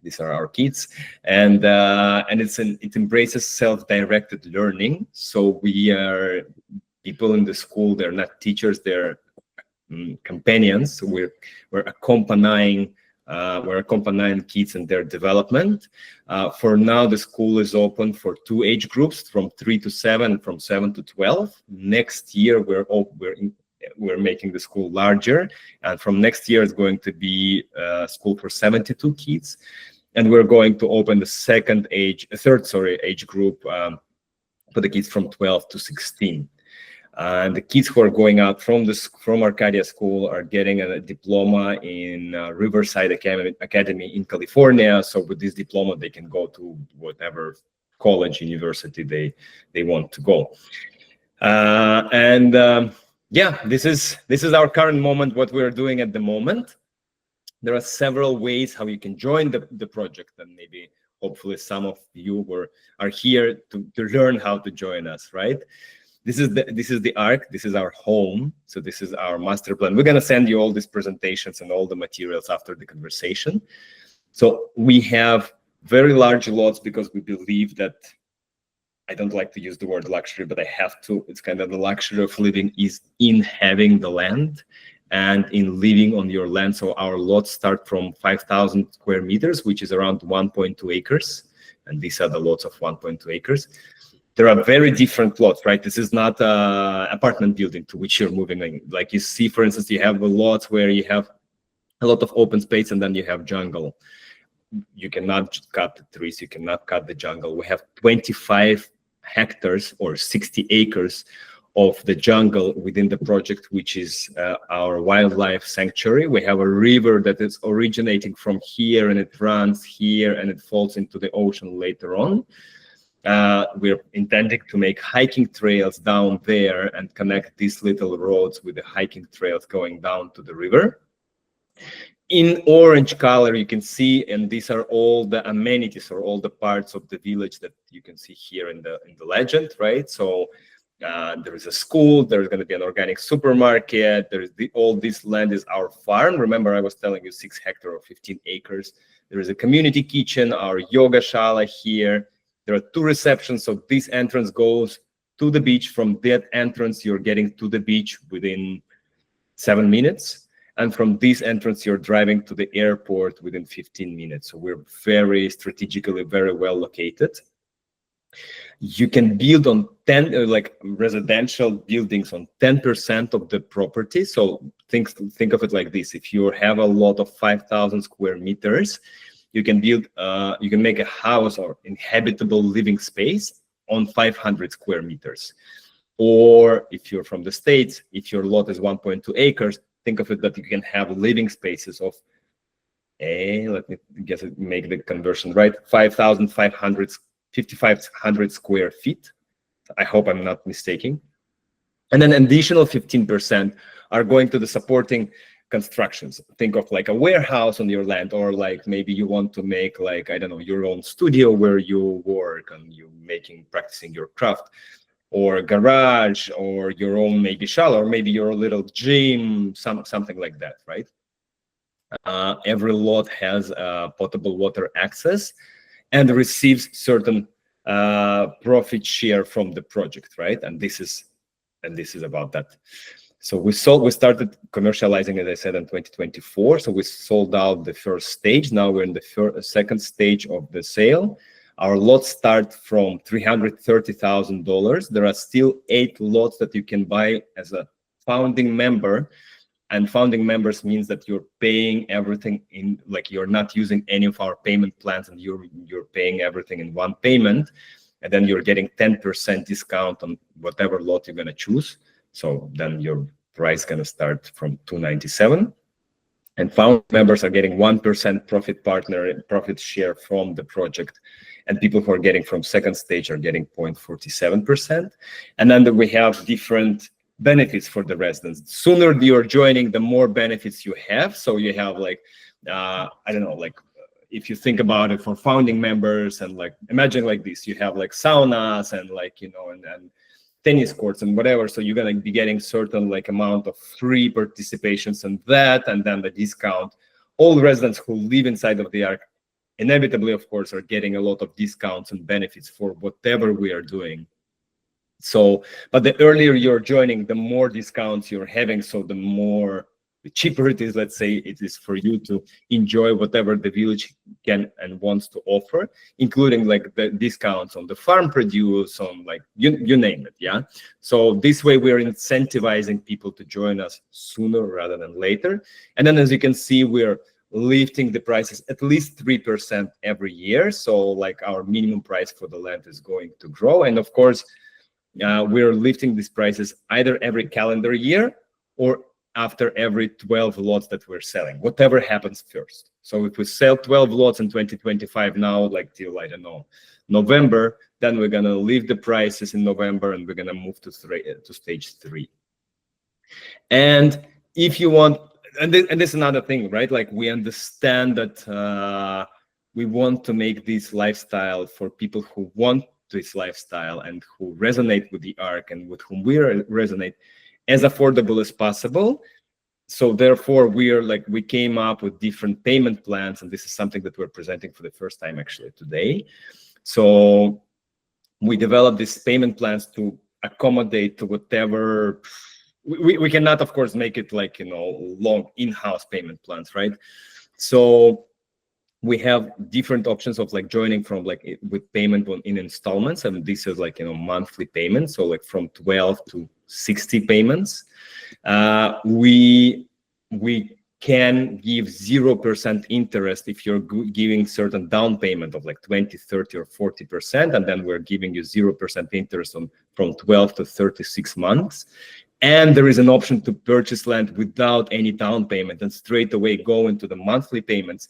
These are our kids, and it embraces self-directed learning. So we are people in the school. They're not teachers; they're companions. So we're accompanying. We're accompanying kids in their development. For now, the school is open for 2 age groups, from 3 to 7 and from 7 to 12. Next year, we're making the school larger, and from next year, it's going to be a school for 72 kids, and we're going to open the third age group for the kids from 12 to 16. And the kids who are going out from Arcadia School are getting a diploma in Riverside Academy in California. So with this diploma, they can go to whatever college, university they want to go. Yeah, this is our current moment, what we're doing at the moment. There are several ways how you can join the project, and maybe hopefully some of you are here to learn how to join us, right? This is the ARK. This is our home. So this is our master plan. We're going to send you all these presentations and all the materials after the conversation. So we have very large lots because we believe that, I don't like to use the word luxury, but I have to. It's kind of the luxury of living is in having the land and in living on your land. So our lots start from 5,000 square meters, which is around 1.2 acres. And these are the lots of 1.2 acres. There are very different plots, right? This is not an apartment building to which you're moving in. Like you see, for instance, you have a lot where you have a lot of open space and then you have jungle. You cannot cut the trees, you cannot cut the jungle. We have 25 hectares or 60 acres of the jungle within the project, which is our wildlife sanctuary. We have a river that is originating from here and it runs here and it falls into the ocean later on. We're intending to make hiking trails down there and connect these little roads with the hiking trails going down to the river. In orange color, you can see, and these are all the amenities or all the parts of the village that you can see here in the legend, right? So there is a school, there's going to be an organic supermarket, there's all this land is our farm. Remember, I was telling you 6 hectares or 15 acres. There is a community kitchen, our yoga shala here. There are 2 receptions, so this entrance goes to the beach. From that entrance, you're getting to the beach within 7 minutes. And from this entrance, you're driving to the airport within 15 minutes. So we're very strategically, very well located. You can build on 10 residential buildings on 10% of the property. So think of it like this: if you have a lot of 5,000 square meters, you can build, you can make a house or inhabitable living space on 500 square meters. Or if you're from the States, if your lot is 1.2 acres, think of it that you can have living spaces of, let me guess, make the conversion right, 5,500 square feet. I hope I'm not mistaken. And then an additional 15% are going to the supporting constructions. Think of like a warehouse on your land, or like maybe you want to make, like, I don't know, your own studio where you work and you practicing your craft, or a garage, or your own maybe shala, or maybe your little gym, something like that, right? Every lot has potable water access and receives certain profit share from the project, right? And this is about that. So we started commercializing, as I said, in 2024. So we sold out the first stage. Now we're in the second stage of the sale. Our lots start from $330,000. There are still 8 lots that you can buy as a founding member, And founding members means that you're paying everything in, like, you're not using any of our payment plans, and you're paying everything in one payment, and then you're getting 10% discount on whatever lot you're going to choose. So then your price going to start from $297. And founding members are getting 1% profit share from the project, and people who are getting from second stage are getting 0.47%. And then we have different benefits for the residents. The sooner you're joining, the more benefits you have. So you have, like, I don't know, like, if you think about it for founding members, and like, imagine like this, you have like saunas and, like, you know, and tennis courts and whatever. So you're going to be getting certain like amount of free participations in that, and then the discount. All residents who live inside of the ARK inevitably, of course, are getting a lot of discounts and benefits for whatever we are doing. So, but the earlier you're joining, the more discounts you're having. So the cheaper it is, let's say, it is for you to enjoy whatever the village can and wants to offer, including like the discounts on the farm produce, on like you name it. Yeah. So this way we're incentivizing people to join us sooner rather than later. And then, as you can see, we're lifting the prices at least 3% every year. So like our minimum price for the land is going to grow. And of course, we're lifting these prices either every calendar year or after every 12 lots that we're selling, whatever happens first. So if we sell 12 lots in 2025 now, like till, I don't know, November, then we're going to leave the prices in November, and we're going to move to stage 3. And if you want, and this is another thing, right? Like, we understand that we want to make this lifestyle for people who want this lifestyle and who resonate with the ARK and with whom we resonate as affordable as possible. So therefore, we came up with different payment plans, and this is something that we're presenting for the first time actually today. So we developed these payment plans to accommodate to whatever. We cannot, of course, make it like, you know, long in-house payment plans, right? So we have different options of like joining from like with payment in installments, and this is like, you know, monthly payments. So like from 12 to 60 payments. We can give 0% interest if you're giving certain down payment of like 20, 30, or 40%, and then we're giving you 0% interest on from 12 to 36 months. And there is an option to purchase land without any down payment and straight away go into the monthly payments.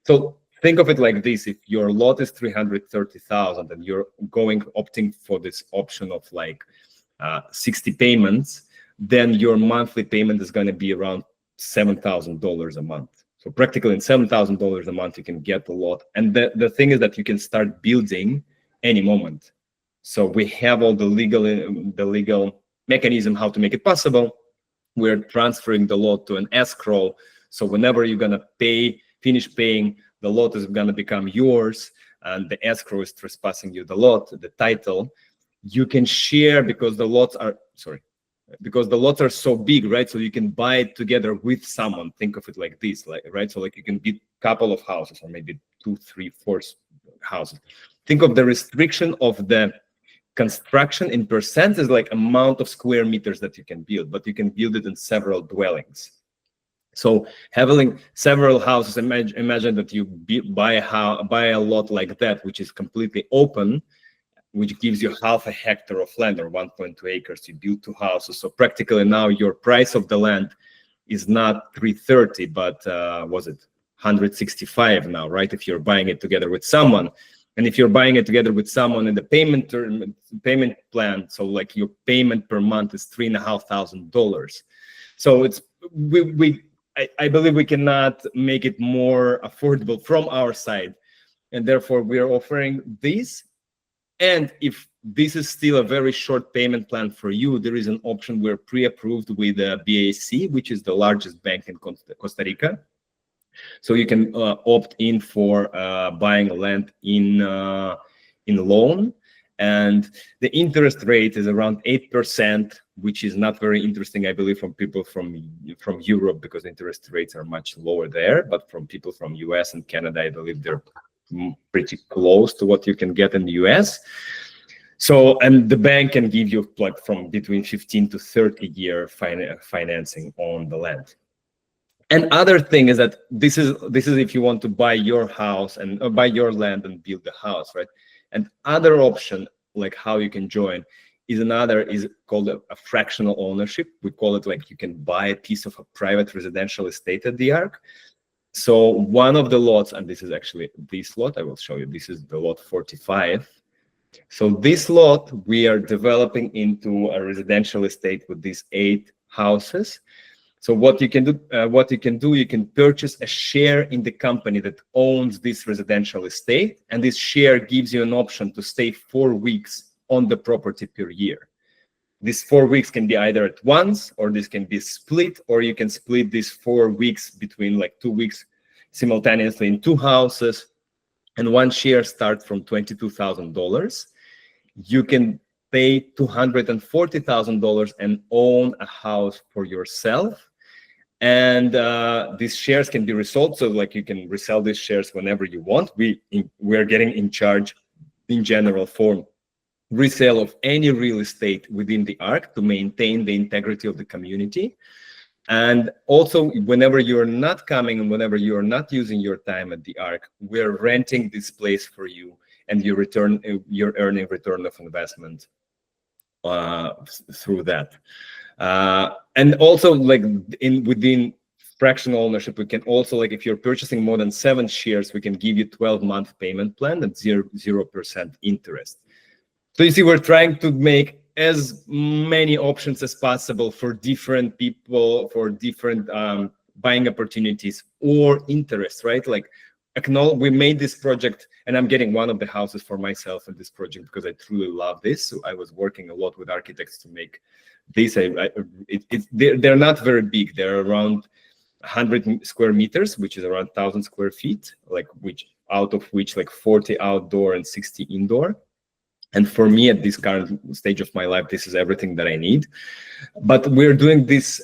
So think of it like this: if your lot is 330,000 and you're opting for this option of like 60 payments, then your monthly payment is going to be around $7,000 a month. So practically in $7,000 a month, you can get a lot. And the thing is that you can start building any moment. So we have all the legal mechanism how to make it possible. We're transferring the lot to an escrow. So whenever you're going to finish paying, the lot is going to become yours, and the escrow is trespassing you the lot, the title. You can share because the lots are so big, right? So you can buy it together with someone. Think of it like this, like, right? So like you can build a couple of houses, or maybe 2, 3, 4 houses. Think of the restriction of the construction in percent is like amount of square meters that you can build, but you can build it in several dwellings. So having several houses, imagine that you buy a lot like that, which is completely open, which gives you half a hectare of land or 1.2 acres. You build 2 houses. So practically now your price of the land is not 330, but was it 165 now, right? If you're buying it together with someone. And if you're buying it together with someone in the payment plan, so like your payment per month is $3,500. So it's I believe we cannot make it more affordable from our side, and therefore we are offering this. And if this is still a very short payment plan for you, there is an option. We're pre-approved with BAC, which is the largest bank in Costa Rica. So you can opt in for buying land in loan, and the interest rate is around 8%, which is not very interesting, I believe, from people from Europe, because interest rates are much lower there. But from people from US and Canada, I believe they're pretty close to what you can get in the US. So, and the bank can give you like from between 15 to 30 year financing on the land. And other thing is that this is if you want to buy your house and buy your land and build the house, right? And other option, like how you can join, is called a fractional ownership. We call it like you can buy a piece of a private residential estate at the ARK. So one of the lots, and this is actually this lot, I will show you. This is the lot 45. So this lot we are developing into a residential estate with these 8 houses. So what you can do, you can purchase a share in the company that owns this residential estate, and this share gives you an option to stay 4 weeks on the property per year. These 4 weeks can be either at once, or this can be split, or you can split these 4 weeks between like 2 weeks simultaneously in 2 houses, and one share starts from $22,000. You can pay $240,000 and own a house for yourself. And these shares can be resold, so like you can resell these shares whenever you want. We're getting in charge in general for resale of any real estate within the ARK to maintain the integrity of the community. And also, whenever you're not coming and whenever you're not using your time at the ARK, we're renting this place for you, and you're earning return of investment through that. And also, like within fractional ownership, we can also, like if you're purchasing more than 7 shares, we can give you 12-month payment plan at 0% interest. So you see, we're trying to make as many options as possible for different people, for different buying opportunities or interests, right? Like, we made this project, and I'm getting one of the houses for myself in this project because I truly love this. So I was working a lot with architects to make this. They're not very big. They're around 100 square meters, which is around 1,000 square feet, like out of which like 40 outdoor and 60 indoor. And for me, at this current stage of my life, this is everything that I need. But we're doing this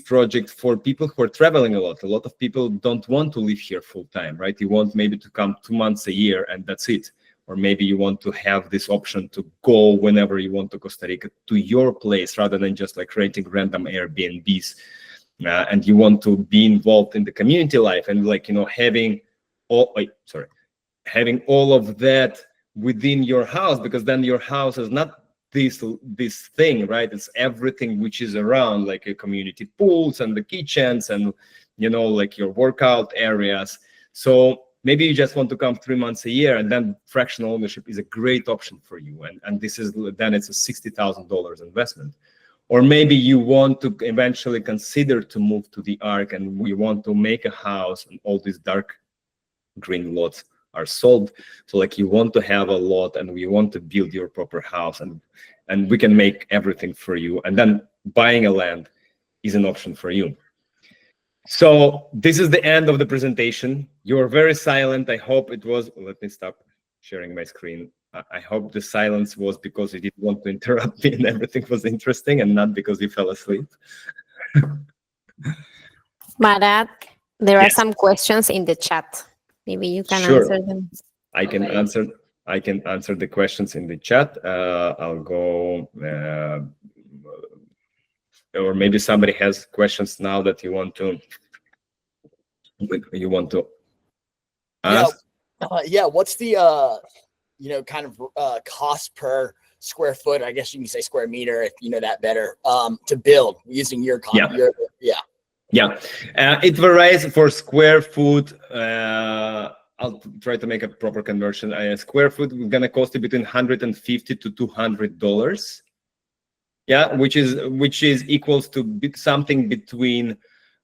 project for people who are traveling a lot. A lot of people don't want to live here full time, right? You want maybe to come 2 months a year and that's it. Or maybe you want to have this option to go whenever you want to Costa Rica to your place, rather than just like renting random Airbnbs. And you want to be involved in the community life and like, you know, having all of that within your house, because then your house is not this thing, right? It's everything which is around, like a community pools and the kitchens and, you know, like your workout areas. So maybe you just want to come 3 months a year, and then fractional ownership is a great option for you. And this is, then it's a $60,000 investment. Or maybe you want to eventually consider to move to the ARK, and we want to make a house, and all these dark green lots are sold. So like you want to have a lot, and we want to build your proper house, and we can make everything for you. And then buying a land is an option for you. So this is the end of the presentation. You're very silent. I hope it was, let me stop sharing my screen. I hope the silence was because you didn't want to interrupt me and everything was interesting, and not because you fell asleep. Marat, there are Yes. some questions in the chat. Maybe you can Sure. answer them. I can answer the questions in the chat. I'll go, or maybe somebody has questions now that you want to ask. Yeah. What's the kind of cost per square foot? I guess you can say square meter if you know that better. To build using your It varies for square foot. I'll try to make a proper conversion. A square foot is gonna cost you between $150 to $200. Yeah, which is equals to something between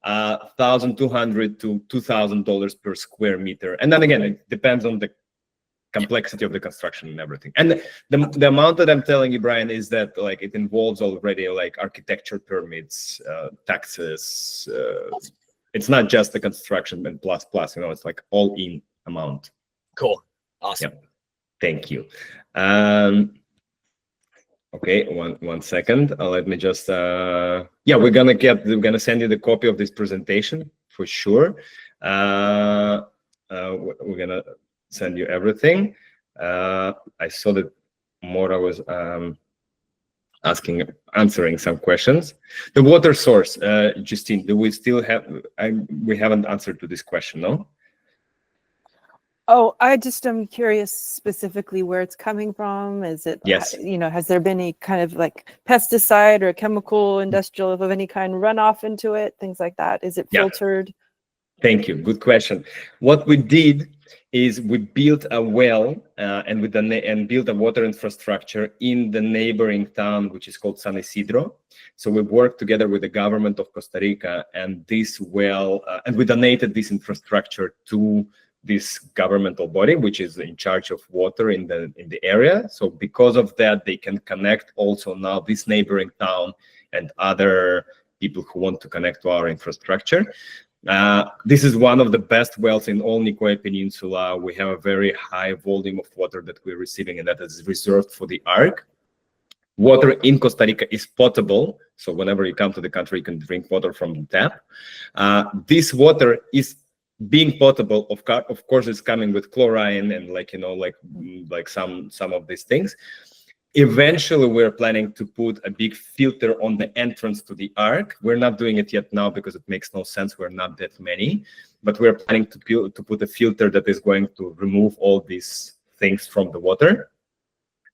$1,200 to $2,000 per square meter. And then again, it depends on the complexity of the construction and everything. And the amount that I'm telling you, Brian, is that like it involves already like architecture permits, taxes. It's not just the construction and plus, you know, it's like all in amount. Cool. Awesome. Yeah. Thank you. Okay, one second. Let me just we're gonna send you the copy of this presentation for sure. We're gonna send you everything. I saw that Mora was answering some questions. The water source, Justine, do we still have? We haven't answered to this question, no? Oh, I just am curious specifically where it's coming from. Is it, Yes. has there been any kind of like pesticide or chemical, industrial of any kind runoff into it, things like that? Is it Yeah. filtered? Thank you. Good question. What we did is we built a well and built a water infrastructure in the neighboring town, which is called San Isidro. So we worked together with the government of Costa Rica, and this well, and we donated this infrastructure to this governmental body, which is in charge of water in the area. So because of that, they can connect also now this neighboring town and other people who want to connect to our infrastructure. This is one of the best wells in all Nicoya Peninsula. We have a very high volume of water that we're receiving, and that is reserved for the ARK. Water in Costa Rica is potable, so whenever you come to the country, you can drink water from the tap. This water is being potable, of course, it's coming with chlorine and like some of these things. Eventually, we're planning to put a big filter on the entrance to the ARK. We're not doing it yet now because it makes no sense. We're not that many, but we're planning to put a filter that is going to remove all these things from the water.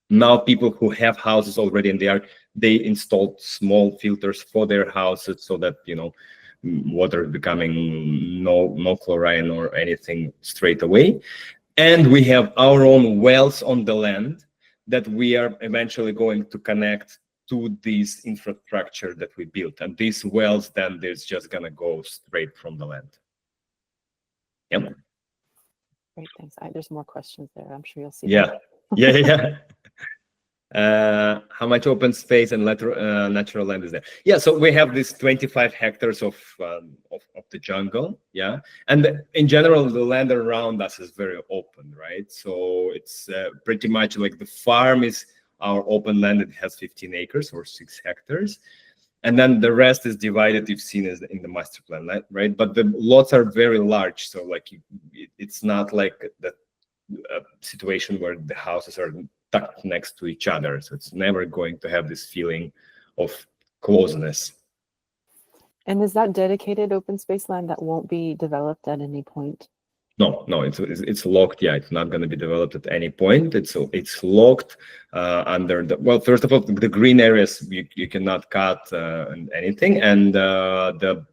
Now, people who have houses already in the ARK, they installed small filters for their houses so that, water is becoming no chlorine or anything straight away. And we have our own wells on the land that we are eventually going to connect to this infrastructure that we built. And these wells, then there's just gonna go straight from the land. Yep. Great, thanks. There's more questions there. I'm sure you'll see. Yeah, yeah. How much open space and natural land is there? Yeah, so we have this 25 hectares of the jungle, yeah, and in general the land around us is very open, right? So it's pretty much like the farm is our open land. It has 15 acres or 6 hectares, and then the rest is divided. You've seen is in the master plan, right? But the lots are very large, so like it's not like the situation where the houses are tucked next to each other, so it's never going to have this feeling of closeness. And is that dedicated open space land that won't be developed at any point? No, it's locked. Yeah, it's not going to be developed at any point. It's locked under the, well, first of all, the green areas you cannot cut anything, and the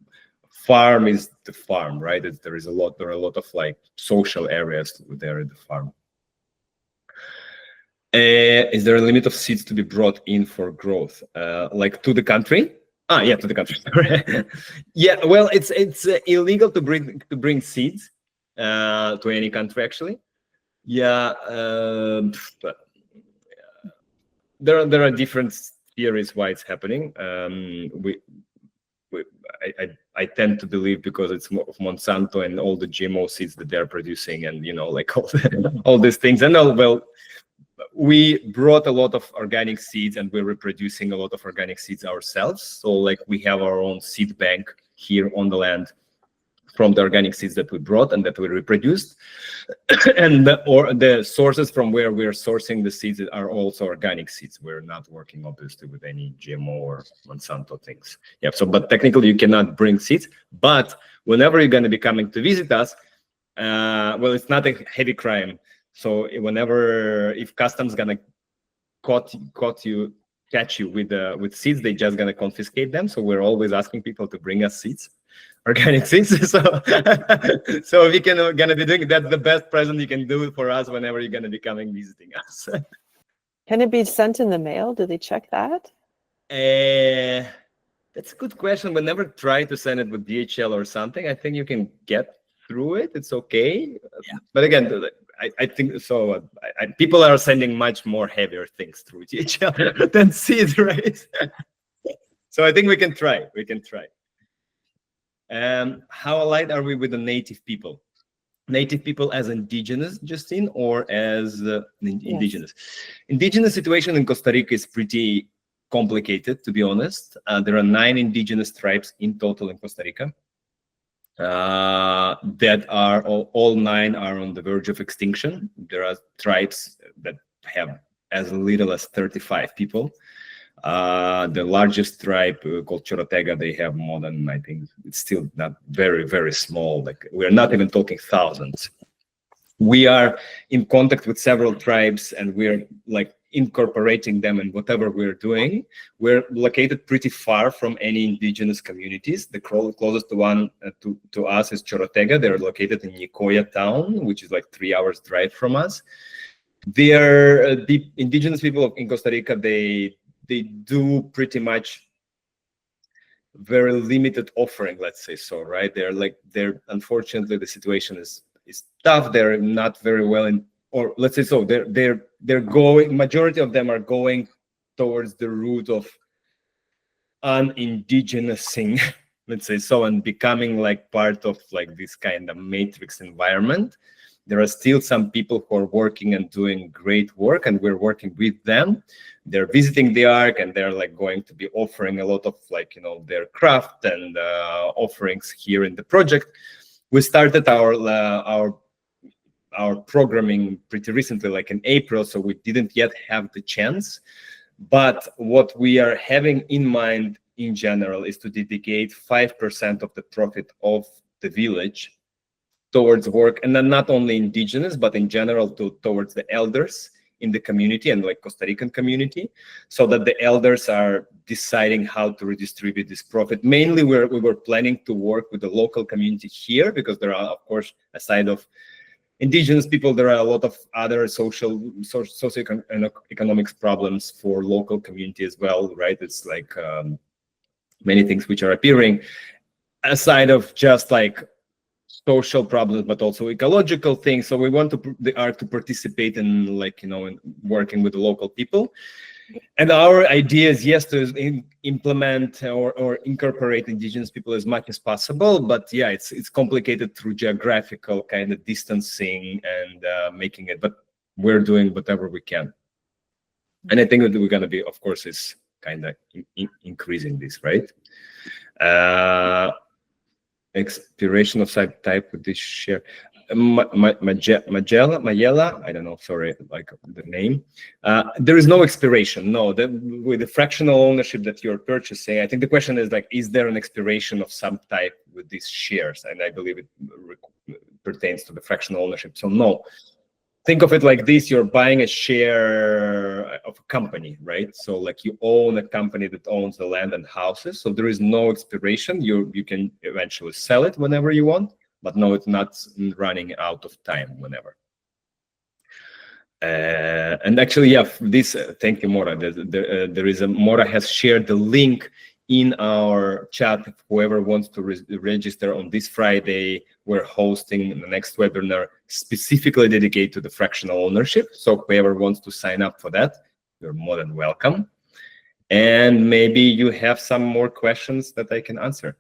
farm is the farm, right? There are a lot of like social areas there at the farm. Is there a limit of seeds to be brought in for growth, like to the country? Yeah, to the country. Yeah, well, it's illegal to bring seeds to any country, actually. Yeah, but there are different theories why it's happening. I tend to believe because it's of Monsanto and all the GMO seeds that they're producing, and like all these things. And well, we brought a lot of organic seeds, and we're reproducing a lot of organic seeds ourselves. So like we have our own seed bank here on the land from the organic seeds that we brought and that we reproduced. And the sources from where we're sourcing the seeds are also organic seeds. We're not working obviously with any GMO or Monsanto things. Yeah, so but technically you cannot bring seeds, but whenever you're going to be coming to visit us, well, it's not a heavy crime. So if customs gonna catch you with seeds, they just gonna confiscate them. So we're always asking people to bring us seeds, organic seeds. So if you gonna be doing that's the best present you can do for us whenever you're gonna be coming visiting us. Can it be sent in the mail? Do they check that? That's a good question. We never try to send it with DHL or something. I think you can get through it. It's okay. Yeah. But again, I think so. People are sending much more heavier things through DHL than seeds, right? So I think we can try. How aligned are we with the native people? Native people as indigenous, Justine, or as indigenous? Yes. Indigenous situation in Costa Rica is pretty complicated, to be honest. There are 9 indigenous tribes in total in Costa Rica. That are all 9 are on the verge of extinction. There are tribes that have as little as 35 people. The largest tribe called Chorotega, they have more than, I think, it's still not very, very small. Like, we're not even talking thousands. We are in contact with several tribes, and we're like incorporating them in whatever we're doing. We're located pretty far from any indigenous communities. The closest one to us is Chorotega. They're located in Nicoya town, which is like 3 hours drive from us. They're the indigenous people in Costa Rica. They do pretty much very limited offering, let's say so, right? They're unfortunately, the situation is tough. They're not very well in, or let's say so, they're going, majority of them are going towards the route of unindigenous-ing, let's say so, and becoming like part of like this kind of matrix environment. There are still some people who are working and doing great work, and we're working with them. They're visiting the ARK, and they're like going to be offering a lot of like, you know, their craft and offerings here in the project. We started our programming pretty recently, like in April, so we didn't yet have the chance. But what we are having in mind in general is to dedicate 5% of the profit of the village towards work, and then not only indigenous, but in general towards the elders in the community and like Costa Rican community, so that the elders are deciding how to redistribute this profit. Mainly, we were planning to work with the local community here, because there are, of course, aside of indigenous people, there are a lot of other socioeconomic problems for local community as well, right? It's like many things which are appearing aside of just like social problems, but also ecological things. So we want the ARK to participate in, like, you know, in working with the local people. And our idea is, yes, to implement or incorporate indigenous people as much as possible. But yeah, it's complicated through geographical kind of distancing and making it. But we're doing whatever we can. And I think that we're going to be, of course, is kind of increasing this, right? Expiration of site type with this share. Mayela, I don't know, sorry, like the name. There is no expiration, no. With the fractional ownership that you're purchasing, I think the question is like, is there an expiration of some type with these shares? And I believe it pertains to the fractional ownership. So no. Think of it like this: you're buying a share of a company, right? So like you own a company that owns the land and houses. So there is no expiration. You can eventually sell it whenever you want, but no, it's not running out of time whenever. And actually, yeah, this, thank you, Mora. There is Mora has shared the link in our chat. If whoever wants to register on this Friday, we're hosting the next webinar specifically dedicated to the fractional ownership. So whoever wants to sign up for that, you're more than welcome. And maybe you have some more questions that I can answer.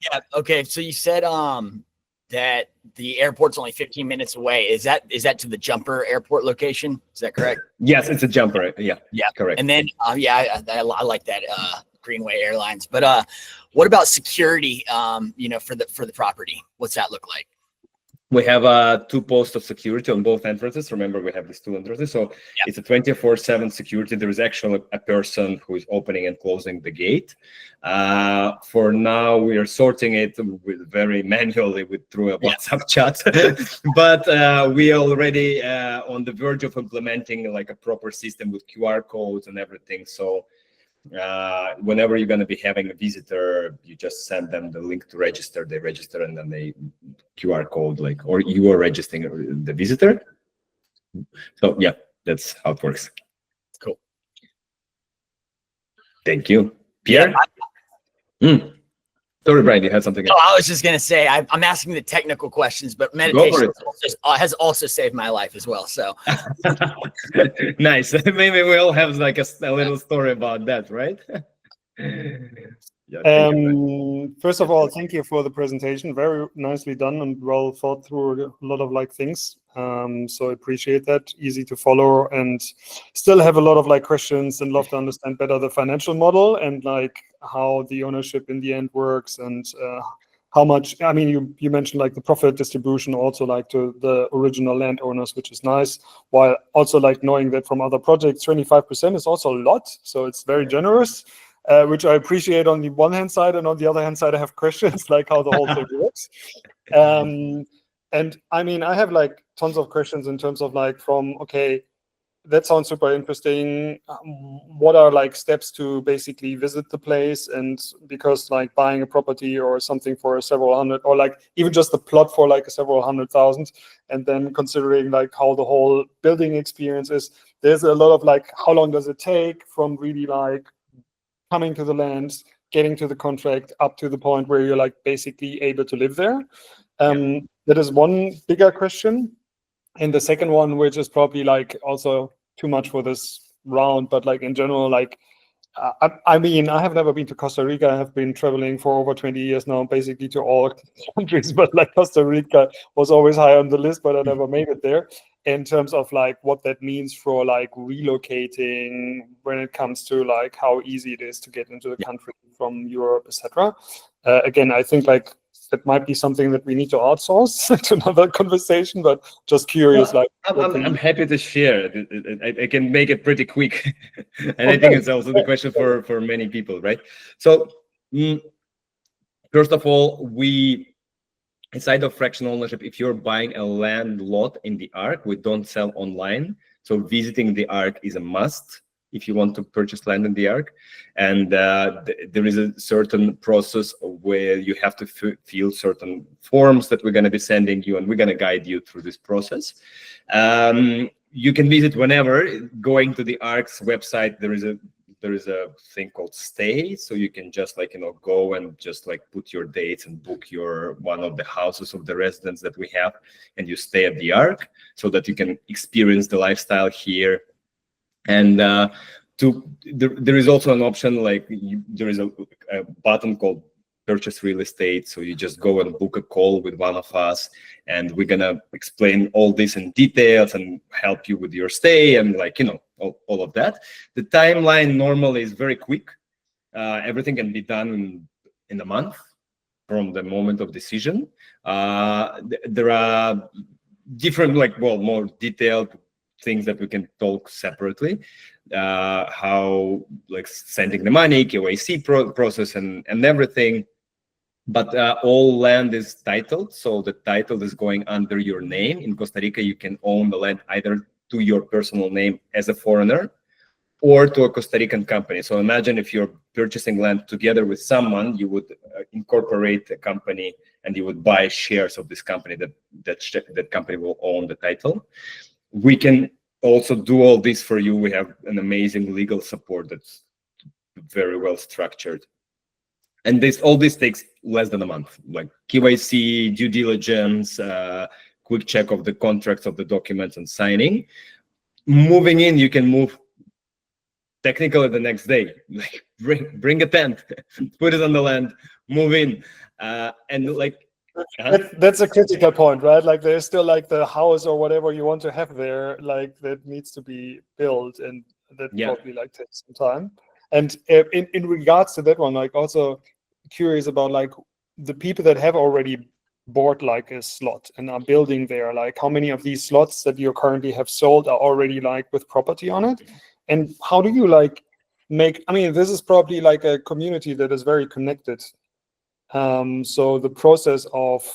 Yeah. Okay. So you said that the airport's only 15 minutes away. Is that to the Jumper Airport location? Is that correct? Yes, it's a Jumper. Yeah. Yeah. Correct. And then yeah, I like that Greenway Airlines. But what about security? You know, for the property, what's that look like? We have 2 posts of security on both entrances. Remember, we have these 2 entrances. So yeah, it's a 24/7 security. There is actually a person who is opening and closing the gate. For now, we are sorting it very manually through a WhatsApp chat. But we are already on the verge of implementing like a proper system with QR codes and everything. So whenever you're going to be having a visitor, you just send them the link to register. They register, and then they QR code, like, or you are registering the visitor. So yeah, that's how it works. Cool. Thank you, Pierre. Yeah, Sorry, Brian, you had something else. Oh, I was just gonna say I'm asking the technical questions, but meditation has also saved my life as well. So nice. Maybe we all have like a little story about that, right? Yeah, first of all, thank you for the presentation. Very nicely done and well thought through a lot of like things. So I appreciate that. Easy to follow, and still have a lot of like questions and love to understand better the financial model and like how the ownership in the end works, and how much, I mean, you mentioned like the profit distribution also like to the original landowners, which is nice, while also like knowing that from other projects, 25% is also a lot. So it's very generous, which I appreciate on the one hand side, and on the other hand side, I have questions like how the whole thing works. And I mean, I have like tons of questions in terms of like from, okay, that sounds super interesting. What are like steps to basically visit the place? And because like buying a property or something for several hundred, or like even just the plot for like several 100,000, and then considering like how the whole building experience is, there's a lot of like, how long does it take from really like coming to the land, getting to the contract, up to the point where you're like basically able to live there? That is one bigger question. And the second one, which is probably like also too much for this round, but like in general, like, I mean, I have never been to Costa Rica. I have been traveling for over 20 years now, basically to all countries, but like Costa Rica was always high on the list, but I never made it there. In terms of like what that means for like relocating when it comes to like how easy it is to get into the country from Europe, etc. Again, I think like that might be something that we need to outsource to another conversation, but just curious. Well, like, I'm happy to share. I can make it pretty quick, and I think it's also the question for many people, right? So, first of all, inside of fractional ownership, if you're buying a land lot in the ARK, we don't sell online. So visiting the ARK is a must if you want to purchase land in the ARK. And there is a certain process where you have to fill certain forms that we're going to be sending you, and we're going to guide you through this process. You can visit whenever. Going to the ARK's website, there is a thing called stay, so you can just like, go and just like put your dates and book one of the houses of the residents that we have, and you stay at the ARK so that you can experience the lifestyle here. And there is also an option, like there is a button called purchase real estate, so you just go and book a call with one of us, and we're gonna explain all this in details and help you with your stay and like all of that. The timeline normally is very quick. Everything can be done in a month from the moment of decision. There are different more detailed things that we can talk separately, how like sending the money, KYC process and everything. But all land is titled, so the title is going under your name. In Costa Rica, you can own the land either to your personal name as a foreigner or to a Costa Rican company. So imagine if you're purchasing land together with someone, you would incorporate a company and you would buy shares of this company. That company will own the title. We can also do all this for you. We have an amazing legal support that's very well structured. And all this takes less than a month, like KYC, due diligence, quick check of the contracts, of the documents, and signing. Moving in, you can move technically the next day. Like bring a tent, put it on the land, move in, and like. That's a critical point, right? Like there's still like the house or whatever you want to have there, like that needs to be built, and that probably like takes some time. And in regards to that one, like also curious about like the people that have already bought like a slot and are building there, like how many of these slots that you currently have sold are already like with property on it, and how do you like make? I mean, this is probably like a community that is very connected. So the process of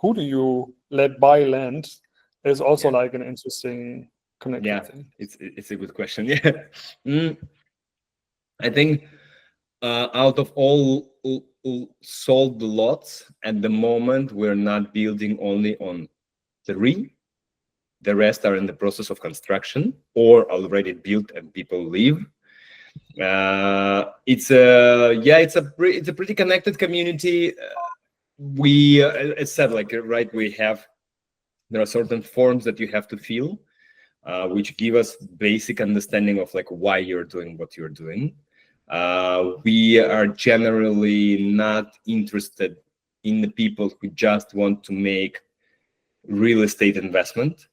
who do you let buy land is also like an interesting connected thing. It's a good question. I think out of all sold lots at the moment, we're not building only on 3. The rest are in the process of construction or already built and people live. It's a pretty connected community. We as said, like right, there are certain forms that you have to fill, which give us basic understanding of like why you're doing what you're doing. We are generally not interested in the people who just want to make real estate investment.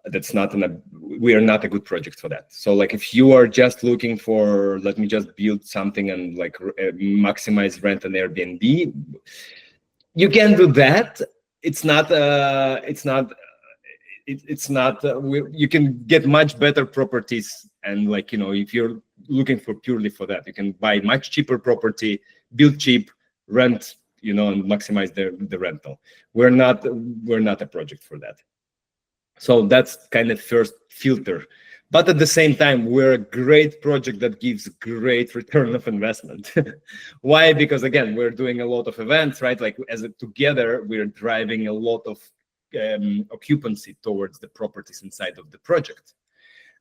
We are not a good project for that. So like if you are just looking for, let me just build something and like maximize rent and Airbnb, you can do that. It's not you can get much better properties, and like, if you're looking for purely for that, you can buy much cheaper property, build cheap, rent, and maximize the rental. We're not a project for that. So that's kind of first filter. But at the same time, we're a great project that gives great return of investment. Why? Because again, we're doing a lot of events, right? Like together, we're driving a lot of occupancy towards the properties inside of the project.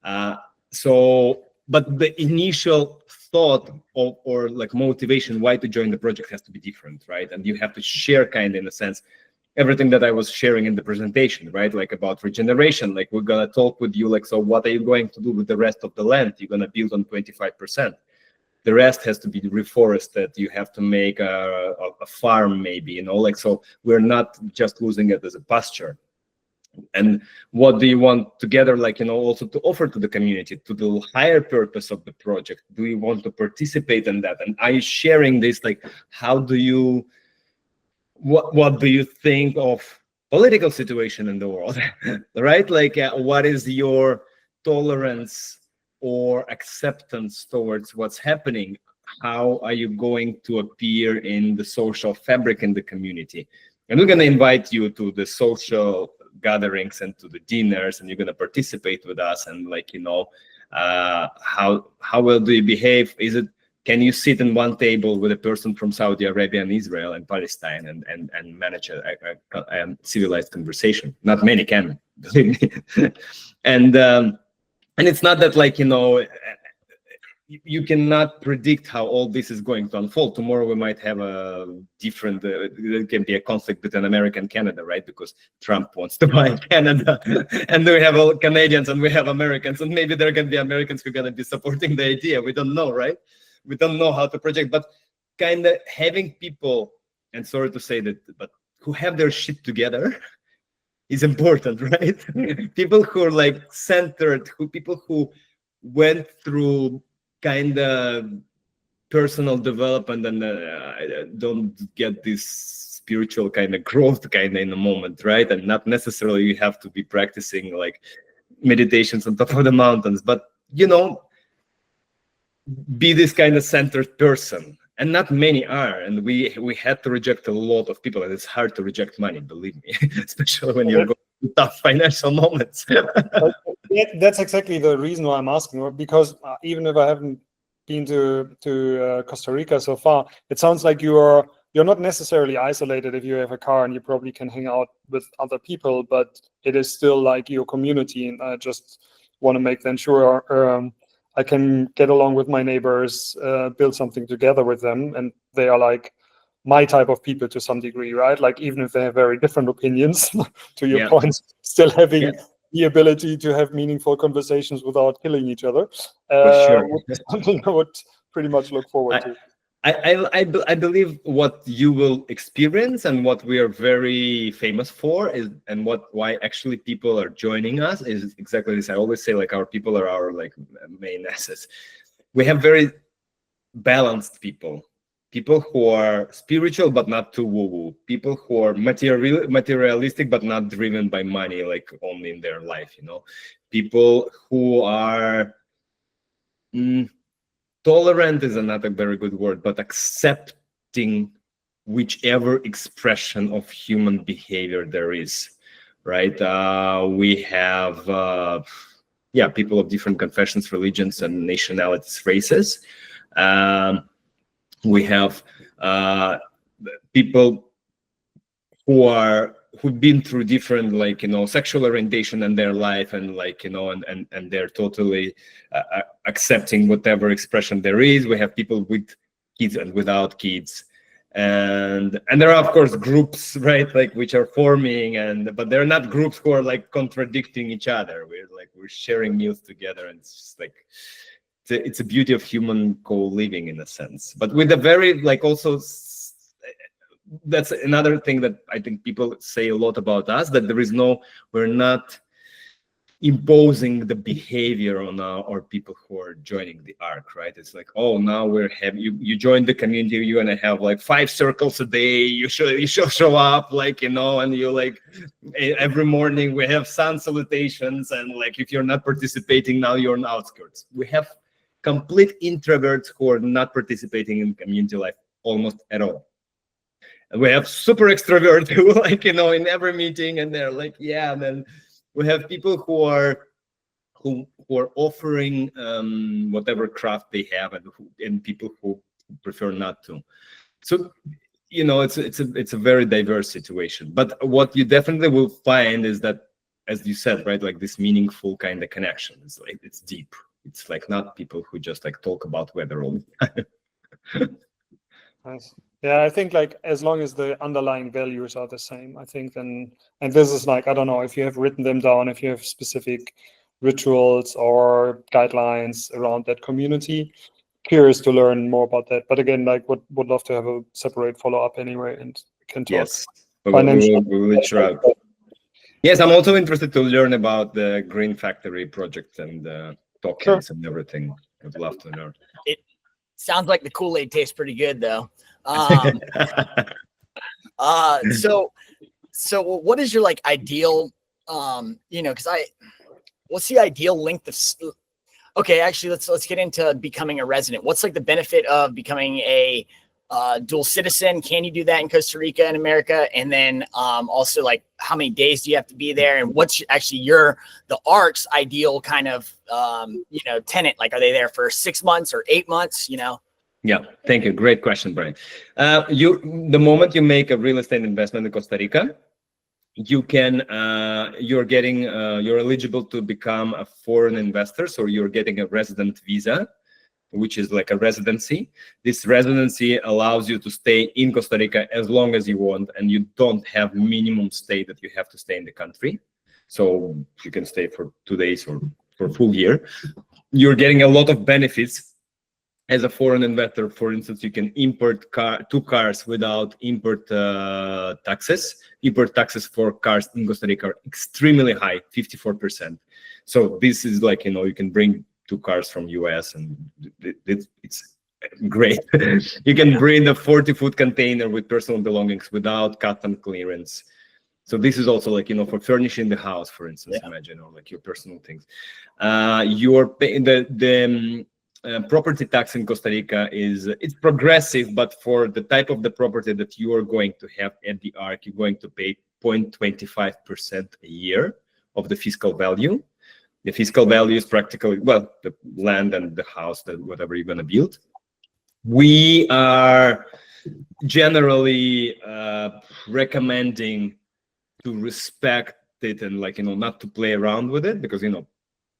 But the initial thought or like motivation why to join the project has to be different, right? And you have to share kind of, in a sense, everything that I was sharing in the presentation, right? Like about regeneration, like we're gonna talk with you, like, so what are you going to do with the rest of the land? You're gonna build on 25%. The rest has to be reforested. You have to make a farm, maybe, like, so we're not just losing it as a pasture. And what do you want together, like, also to offer to the community, to the higher purpose of the project? Do you want to participate in that? And are you sharing this? Like, how do you, what do you think of political situation in the world, right? Like, what is your tolerance or acceptance towards what's happening? How are you going to appear in the social fabric in the community? And we're going to invite you to the social gatherings and to the dinners, and you're going to participate with us. And like, how well do you behave? Can you sit in one table with a person from Saudi Arabia and Israel and Palestine and manage a civilized conversation? Not many can, believe me. And it's not that, like, you cannot predict how all this is going to unfold. Tomorrow we might have a different, there can be a conflict between America and Canada, right? Because Trump wants to buy Canada. And we have all Canadians and we have Americans, and maybe there can be Americans who are going to be supporting the idea. We don't know, right? We don't know how to project, but kind of having people, and sorry to say that, but who have their shit together is important, right? People who are like centered, people who went through kind of personal development and don't get this spiritual kind of growth kind of in a moment, right? And not necessarily you have to be practicing like meditations on top of the mountains, but be this kind of centered person. And not many are, and we had to reject a lot of people, and it's hard to reject money, believe me, especially when you're going through tough financial moments. That's exactly the reason why I'm asking, because even if I haven't been to Costa Rica so far, it sounds like you're not necessarily isolated if you have a car and you probably can hang out with other people, but it is still like your community. And I just want to make them sure I can get along with my neighbors, build something together with them, and they are like my type of people to some degree, right? Like, even if they have very different opinions, to your point, still having the ability to have meaningful conversations without killing each other. For sure. Something I would pretty much look forward to. I believe what you will experience and what we are very famous for is, and why actually people are joining us is exactly this. I always say, like, our people are our like main assets. We have very balanced people who are spiritual but not too woo-woo, people who are materialistic but not driven by money, like only in their life, people who are tolerant is another very good word, but accepting whichever expression of human behavior there is, right? We have, people of different confessions, religions, and nationalities, races. We have people who've been through different, like, sexual orientation in their life, and like, and they're totally accepting whatever expression there is. We have people with kids and without kids, and there are, of course, groups, right, like, which are forming, but they're not groups who are like contradicting each other. We're sharing meals together, and it's just like, it's a beauty of human co-living in a sense, but with a very, like, also, that's another thing that I think people say a lot about us, that we're not imposing the behavior on our people who are joining the ARK, right? It's like, oh, now we're having you join the community, you're gonna have like 5 circles a day. You should show up, like, and you like every morning we have sun salutations, and like if you're not participating now, you're on outskirts. We have complete introverts who are not participating in community life almost at all. And we have super extroverts who like, in every meeting, and they're like, yeah, and then we have people who are offering whatever craft they have, and people who prefer not to. So it's a very diverse situation. But what you definitely will find is that, as you said, right, like this meaningful kind of connection. It's like it's deep. It's like not people who just like talk about weather all the time. Nice. Yeah, I think like as long as the underlying values are the same, I think then, and this is like, I don't know if you have written them down, if you have specific rituals or guidelines around that community. Curious to learn more about that. But again, like would love to have a separate follow-up anyway, and can talk. Yes, we will try. Yes, I'm also interested to learn about the Green Factory project and tokens and everything. I'd love to learn. It sounds like the Kool-Aid tastes pretty good, though. So what is your like ideal, because what's the ideal length of? Okay, actually, let's get into becoming a resident. What's like the benefit of becoming a dual citizen? Can you do that in Costa Rica and America? And then also like how many days do you have to be there? And what's actually the ARK's ideal kind of tenant? Like, are they there for 6 months or 8 months? Yeah, thank you. Great question, Brian. The moment you make a real estate investment in Costa Rica, you're eligible to become a foreign investor. So you're getting a resident visa, which is like a residency. This residency allows you to stay in Costa Rica as long as you want, and you don't have minimum stay that you have to stay in the country. So you can stay for 2 days or for a full year. You're getting a lot of benefits as a foreign investor. For instance, you can import 2 cars without import taxes. Import taxes for cars in Costa Rica are extremely high, 54%. So this is like, you can bring 2 cars from US, and it's great. You can bring a 40-foot container with personal belongings without custom clearance. So this is also like, for furnishing the house, for instance, imagine, or like your personal things. You're paying the property tax in Costa Rica it's progressive, but for the type of the property that you are going to have at the ARK, you're going to pay 0.25% a year of the fiscal value. The fiscal value is practically, well, the land and the house, that whatever you're going to build. We are generally recommending to respect it and like, not to play around with it, because,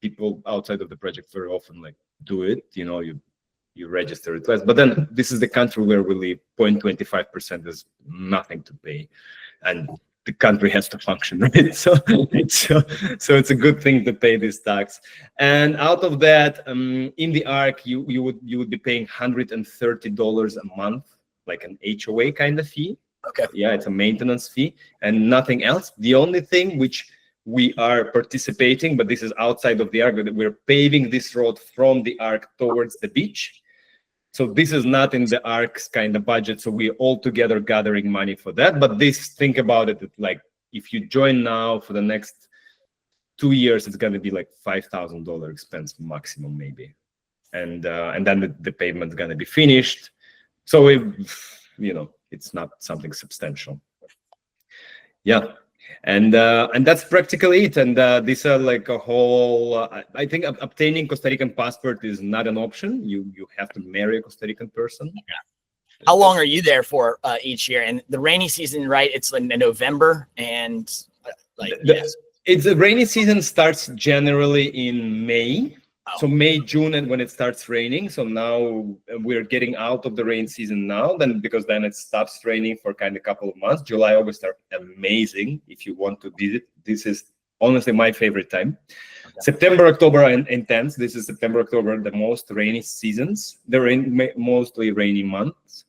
people outside of the project very often like do it, you register it less. But then this is the country where we live. 0.25% is nothing to pay, and the country has to function, right? So it's a good thing to pay this tax. And out of that, in the ARK, you would be paying $130 a month, like an HOA kind of fee. Okay. Yeah, it's a maintenance fee and nothing else. The only thing which we are participating, but this is outside of the ARK, that we're paving this road from the ARK towards the beach. So this is not in the ARK's kind of budget. So we're all together gathering money for that. But think about it, like if you join now, for the next 2 years, it's going to be like $5,000 expense maximum, maybe. And then the payment's going to be finished. So it's not something substantial. Yeah. And that's practically it. And these are like a whole. I think obtaining Costa Rican passport is not an option. You have to marry a Costa Rican person. Yeah. How long are you there for each year? And the rainy season, right? It's in November, and it's the rainy season starts generally in May. So May, June, and when it starts raining. So now we're getting out of the rain season now, because then it stops raining for kind of a couple of months. July, August are amazing if you want to visit. This is honestly my favorite time. Okay. September, October are intense. This is September, October, the most rainy seasons. They're mostly rainy months.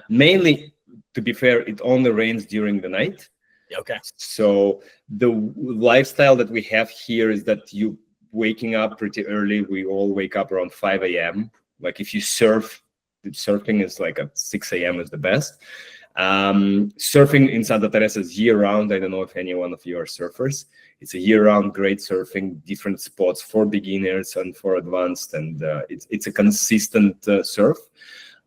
Mainly, to be fair, it only rains during the night. Okay. So the lifestyle that we have here is that you waking up pretty early. We all wake up around 5 a.m. Like if you surf, surfing is like at 6 a.m. is the best. Surfing in Santa Teresa is year-round. I don't know if any one of you are surfers. It's a year-round great surfing, different spots for beginners and for advanced, and it's a consistent surf.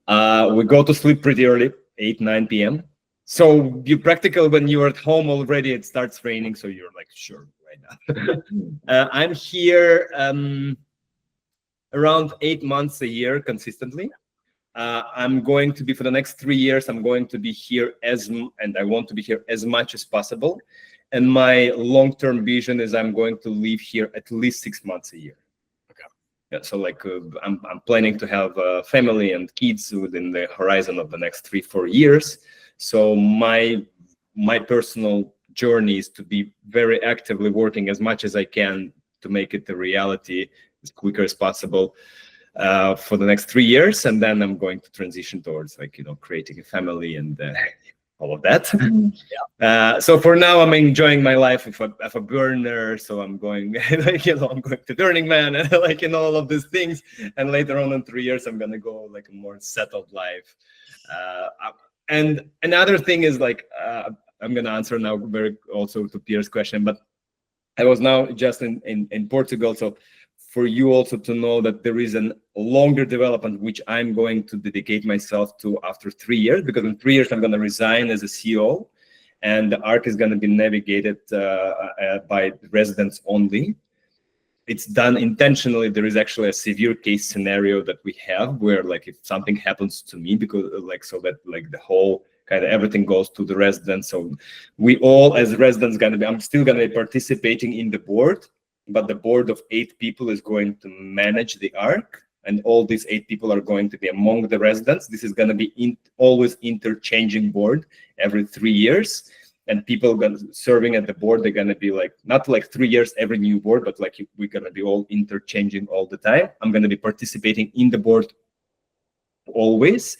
We go to sleep pretty early, 8, 9 p.m. So you practically, when you're at home already, it starts raining, so you're like, sure, right now. I'm here around 8 months a year consistently. I'm going to be, for the next 3 years, I'm going to be here and I want to be here as much as possible. And my long-term vision is I'm going to live here at least 6 months a year. Okay. Yeah, so like I'm planning to have a family and kids within the horizon of the next 3-4 years. So my personal journey is to be very actively working as much as I can to make it a reality as quicker as possible. For the next 3 years, and then I'm going to transition towards creating a family and all of that. So for now, I'm enjoying my life of a burner. So I'm going, I'm going to Burning Man and all of these things. And later on in 3 years, I'm gonna go like a more settled life. And another thing is I'm gonna answer now very also to Pierre's question, but I was now just in Portugal, so for you also to know that there is a longer development which I'm going to dedicate myself to after 3 years, because in 3 years I'm going to resign as a CEO, and the ARK is going to be navigated by residents only. It's done intentionally. There is actually a severe case scenario that we have where if something happens to me, because so that the whole kind of everything goes to the residents. So we all as residents I'm still going to be participating in the board, but the board of 8 people is going to manage the ARK, and all these 8 people are going to be among the residents. This is going to be always interchanging board every 3 years, and people serving at the board, they're going to be not 3 years every new board, but we're going to be all interchanging all the time. I'm going to be participating in the board always,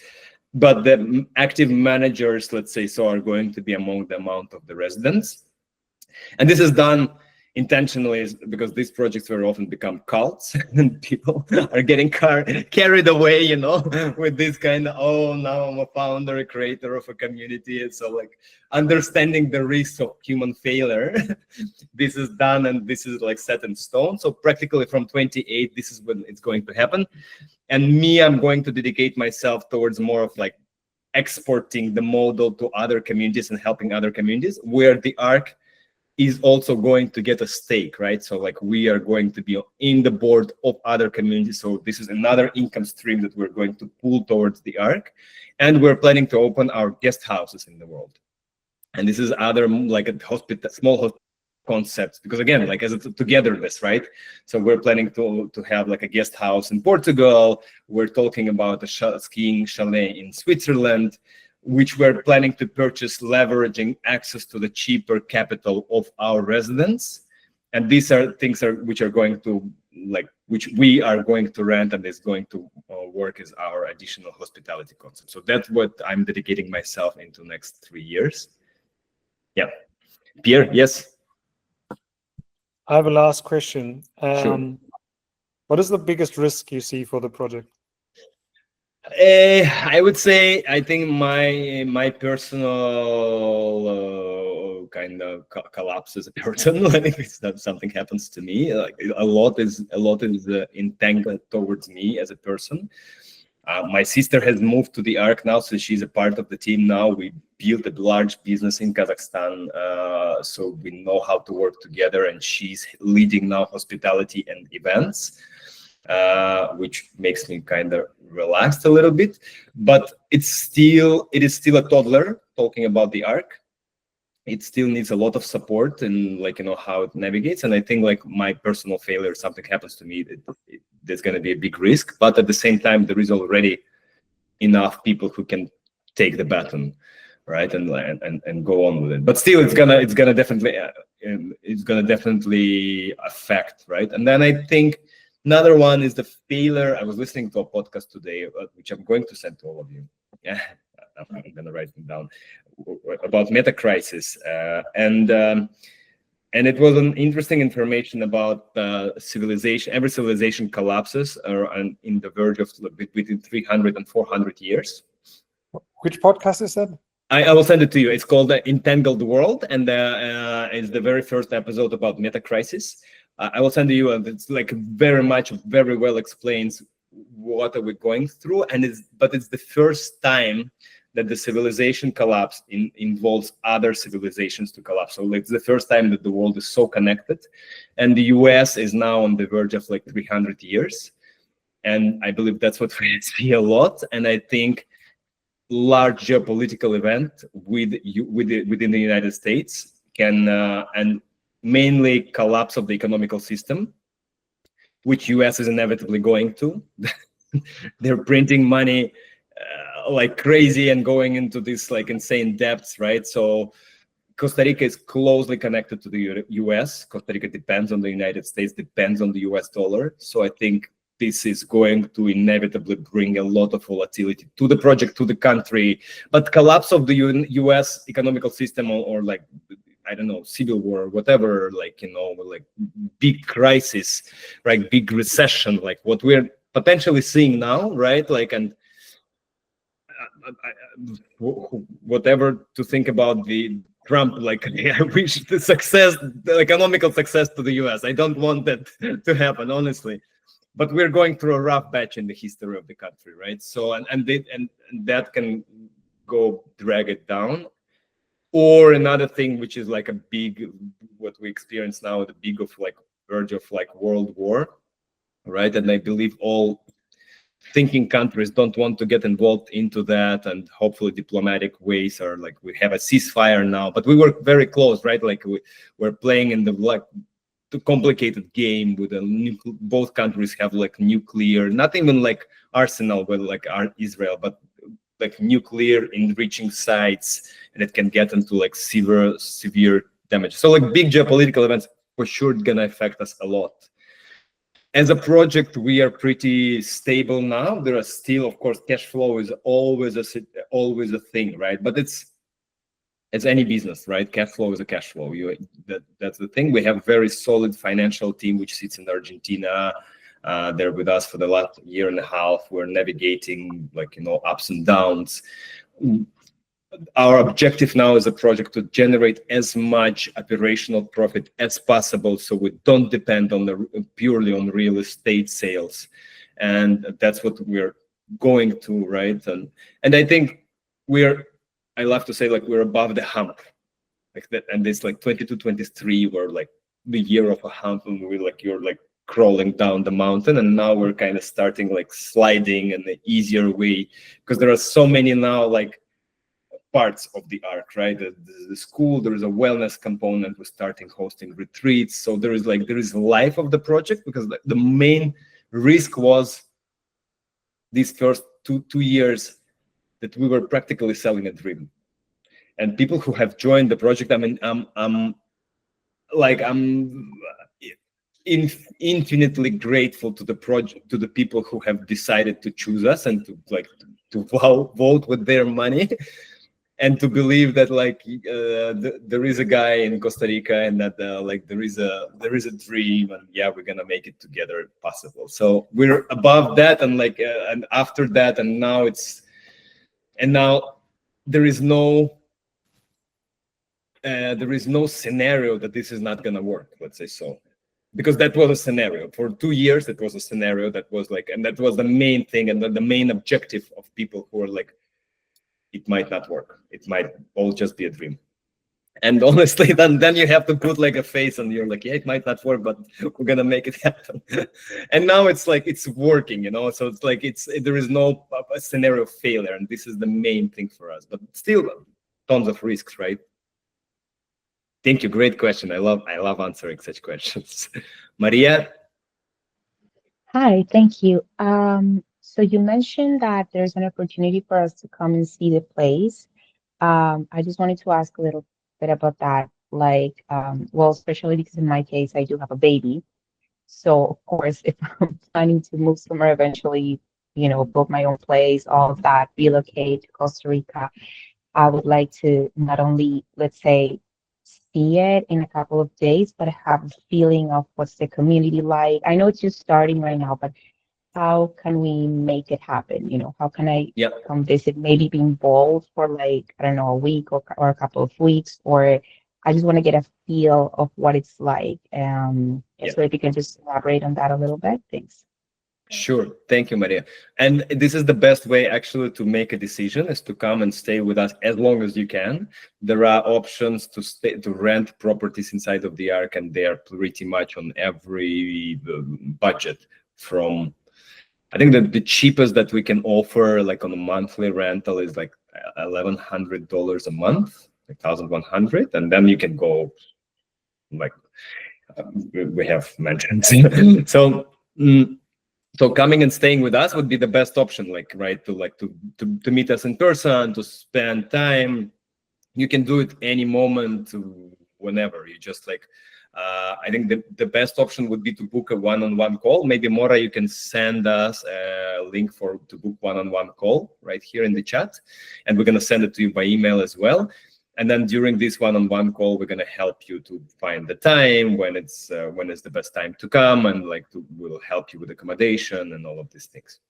but the active managers, let's say so, are going to be among the amount of the residents. And this is done intentionally because these projects very often become cults and people are getting carried away, with this kind of, oh, now I'm a founder, a creator of a community. And so understanding the risks of human failure, this is done and this is set in stone. So practically from 28, this is when it's going to happen. And me, I'm going to dedicate myself towards more of exporting the model to other communities and helping other communities where the ARK is also going to get a stake, right? So we are going to be in the board of other communities. So this is another income stream that we're going to pull towards the ARK. And we're planning to open our guest houses in the world. And this is other a small hospital concepts, because again, as a togetherness, right? So we're planning to have a guest house in Portugal. We're talking about a skiing chalet in Switzerland, which we're planning to purchase, leveraging access to the cheaper capital of our residents. And these are things which are going to which we are going to rent, and is going to work as our additional hospitality concept. So that's what I'm dedicating myself into next 3 years. Yeah. Pierre, yes? I have a last question. Sure. What is the biggest risk you see for the project? I would say, I think my personal kind of collapse as a person. If something happens to me, a lot is entangled towards me as a person. My sister has moved to the ARK now, so she's a part of the team now. We built a large business in Kazakhstan, so we know how to work together, and she's leading now hospitality and events. Which makes me kind of relaxed a little bit, but it is still a toddler talking about the ARK. It still needs a lot of support and how it navigates. And I think my personal failure, something happens to me, there's going to be a big risk. But at the same time, there is already enough people who can take the baton, right, and go on with it. But still, it's gonna definitely affect, right. And then I think another one is the failure. I was listening to a podcast today, which I'm going to send to all of you. Yeah, I'm going to write them down. about meta crisis, and it was an interesting information about civilization. Every civilization collapses in the verge of between 300 and 400 years. Which podcast is that? I will send it to you. It's called Entangled World, and it's the very first episode about meta crisis. I will send it to you, and it's like very well explains what are we going through, but it's the first time that the civilization collapse involves other civilizations to collapse. So it's the first time that the world is so connected, and the US is now on the verge of like 300 years, and I believe that's what we see a lot. And I think large geopolitical event within the United States can and mainly collapse of the economical system, which US is inevitably going to. They're printing money like crazy and going into these like insane debts, right? So Costa Rica is closely connected to the US. Costa Rica depends on the United States, depends on the US dollar. So I think this is going to inevitably bring a lot of volatility to the project, to the country. But collapse of the US economical system or like, I don't know, civil war, whatever, like, you know, like big crisis, right? Big recession, like what we're potentially seeing now, right? Like, and whatever to think about the Trump, like I wish the economical success to the US. I don't want that to happen, honestly. But we're going through a rough patch in the history of the country, right? So and that can go drag it down. Or another thing, which is like a big, what we experience now, the big of like verge of like world war, right? And I believe all thinking countries don't want to get involved into that, and hopefully diplomatic ways are like, we have a ceasefire now, but we were very close, right? Like we're playing in the like too complicated game with both countries have like nuclear, not even like arsenal, but like Israel, but like nuclear enriching sites, and it can get into like severe damage. So like big geopolitical events for sure gonna affect us a lot. As a project, we are pretty stable now. There are still, of course, cash flow is always a thing, right? But it's any business, right? Cash flow is a cash flow. That's the thing. We have a very solid financial team which sits in Argentina. They're with us for the last year and a half. We're navigating like, you know, ups and downs. Our objective now as a project to generate as much operational profit as possible, so we don't depend on purely on real estate sales, and that's what we're going to, right? And I think I love to say like we're above the hump, like that, and this like 22, 23 were like the year of a hump, and you're like crawling down the mountain, and now we're kind of starting like sliding in the easier way, because there are so many now like parts of the ARK, right? The school, there is a wellness component. We're starting hosting retreats, so there is life of the project, because the main risk was these first two years that we were practically selling a dream. And people who have joined the project, I mean, I'm infinitely grateful to the project, to the people who have decided to choose us and to vote with their money. And to believe that like there is a guy in Costa Rica, and that like there is a dream, and yeah, we're gonna make it together possible. So we're above that, and like and after that, and now there is no scenario that this is not gonna work. Let's say so, because that was a scenario for 2 years. It was a scenario that was like, and that was the main thing, and the main objective of people who are like, it might not work. It might all just be a dream. And honestly, then you have to put like a face, and you're like, yeah, it might not work, but we're gonna make it happen. And now it's like it's working, you know. So it's like there is no scenario of failure, and this is the main thing for us. But still, tons of risks, right? Thank you. Great question. I love answering such questions. Maria. Hi, thank you. So you mentioned that there's an opportunity for us to come and see the place. I just wanted to ask a little bit about that. Like, well, especially because in my case, I do have a baby. So of course, if I'm planning to move somewhere eventually, you know, build my own place, all of that, relocate to Costa Rica, I would like to not only, let's say, see it in a couple of days, but have a feeling of what's the community like. I know it's just starting right now, but how can we make it happen? How can I Yeah. come visit, maybe be involved for like, I don't know, a week or a couple of weeks, or I just want to get a feel of what it's like. Yeah. So if you can just elaborate on that a little bit, thanks. Sure. Thank you, Maria. And this is the best way actually to make a decision, is to come and stay with us as long as you can. There are options to rent properties inside of the ARK, and they are pretty much on every budget. From, I think that the cheapest that we can offer, like on a monthly rental, is like $1,100 a month, like 1,100, and then you can go like we have mentioned. So. So coming and staying with us would be the best option, to meet us in person, to spend time. You can do it any moment, whenever. You just I think the best option would be to book a one-on-one call. Maybe Mora, you can send us a link to book one-on-one call right here in the chat, and we're gonna send it to you by email as well. And then during this one-on-one call, we're gonna help you to find the time when it's the best time to come, and we'll help you with accommodation and all of these things.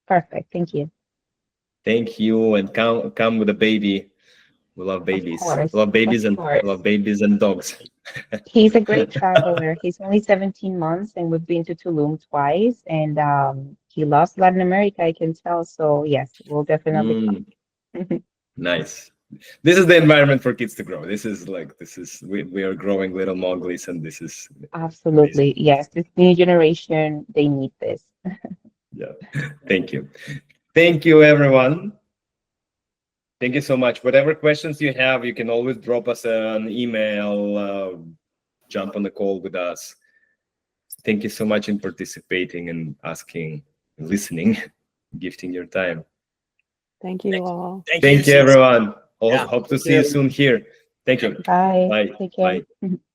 Perfect. Thank you. Thank you, and come with a baby. We love babies. course, Love babies of and course. love babies and dogs. He's a great traveler. He's only 17 months, and we've been to Tulum twice, and he loves Latin America, I can tell. So yes, we'll definitely come. Nice. This is the environment for kids to grow. We are growing little Mowglis, and this is Absolutely. amazing. Yes, this new generation, they need this. Yeah. Thank you. Thank you, everyone. Thank you so much. Whatever questions you have, you can always drop us an email, jump on the call with us. Thank you so much in participating and asking, listening, gifting your time. Thank you all. Thank you, everyone. Yeah. Hope to see you soon here. Thank you. Bye. Bye. Take care.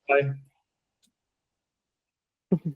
Bye. Bye.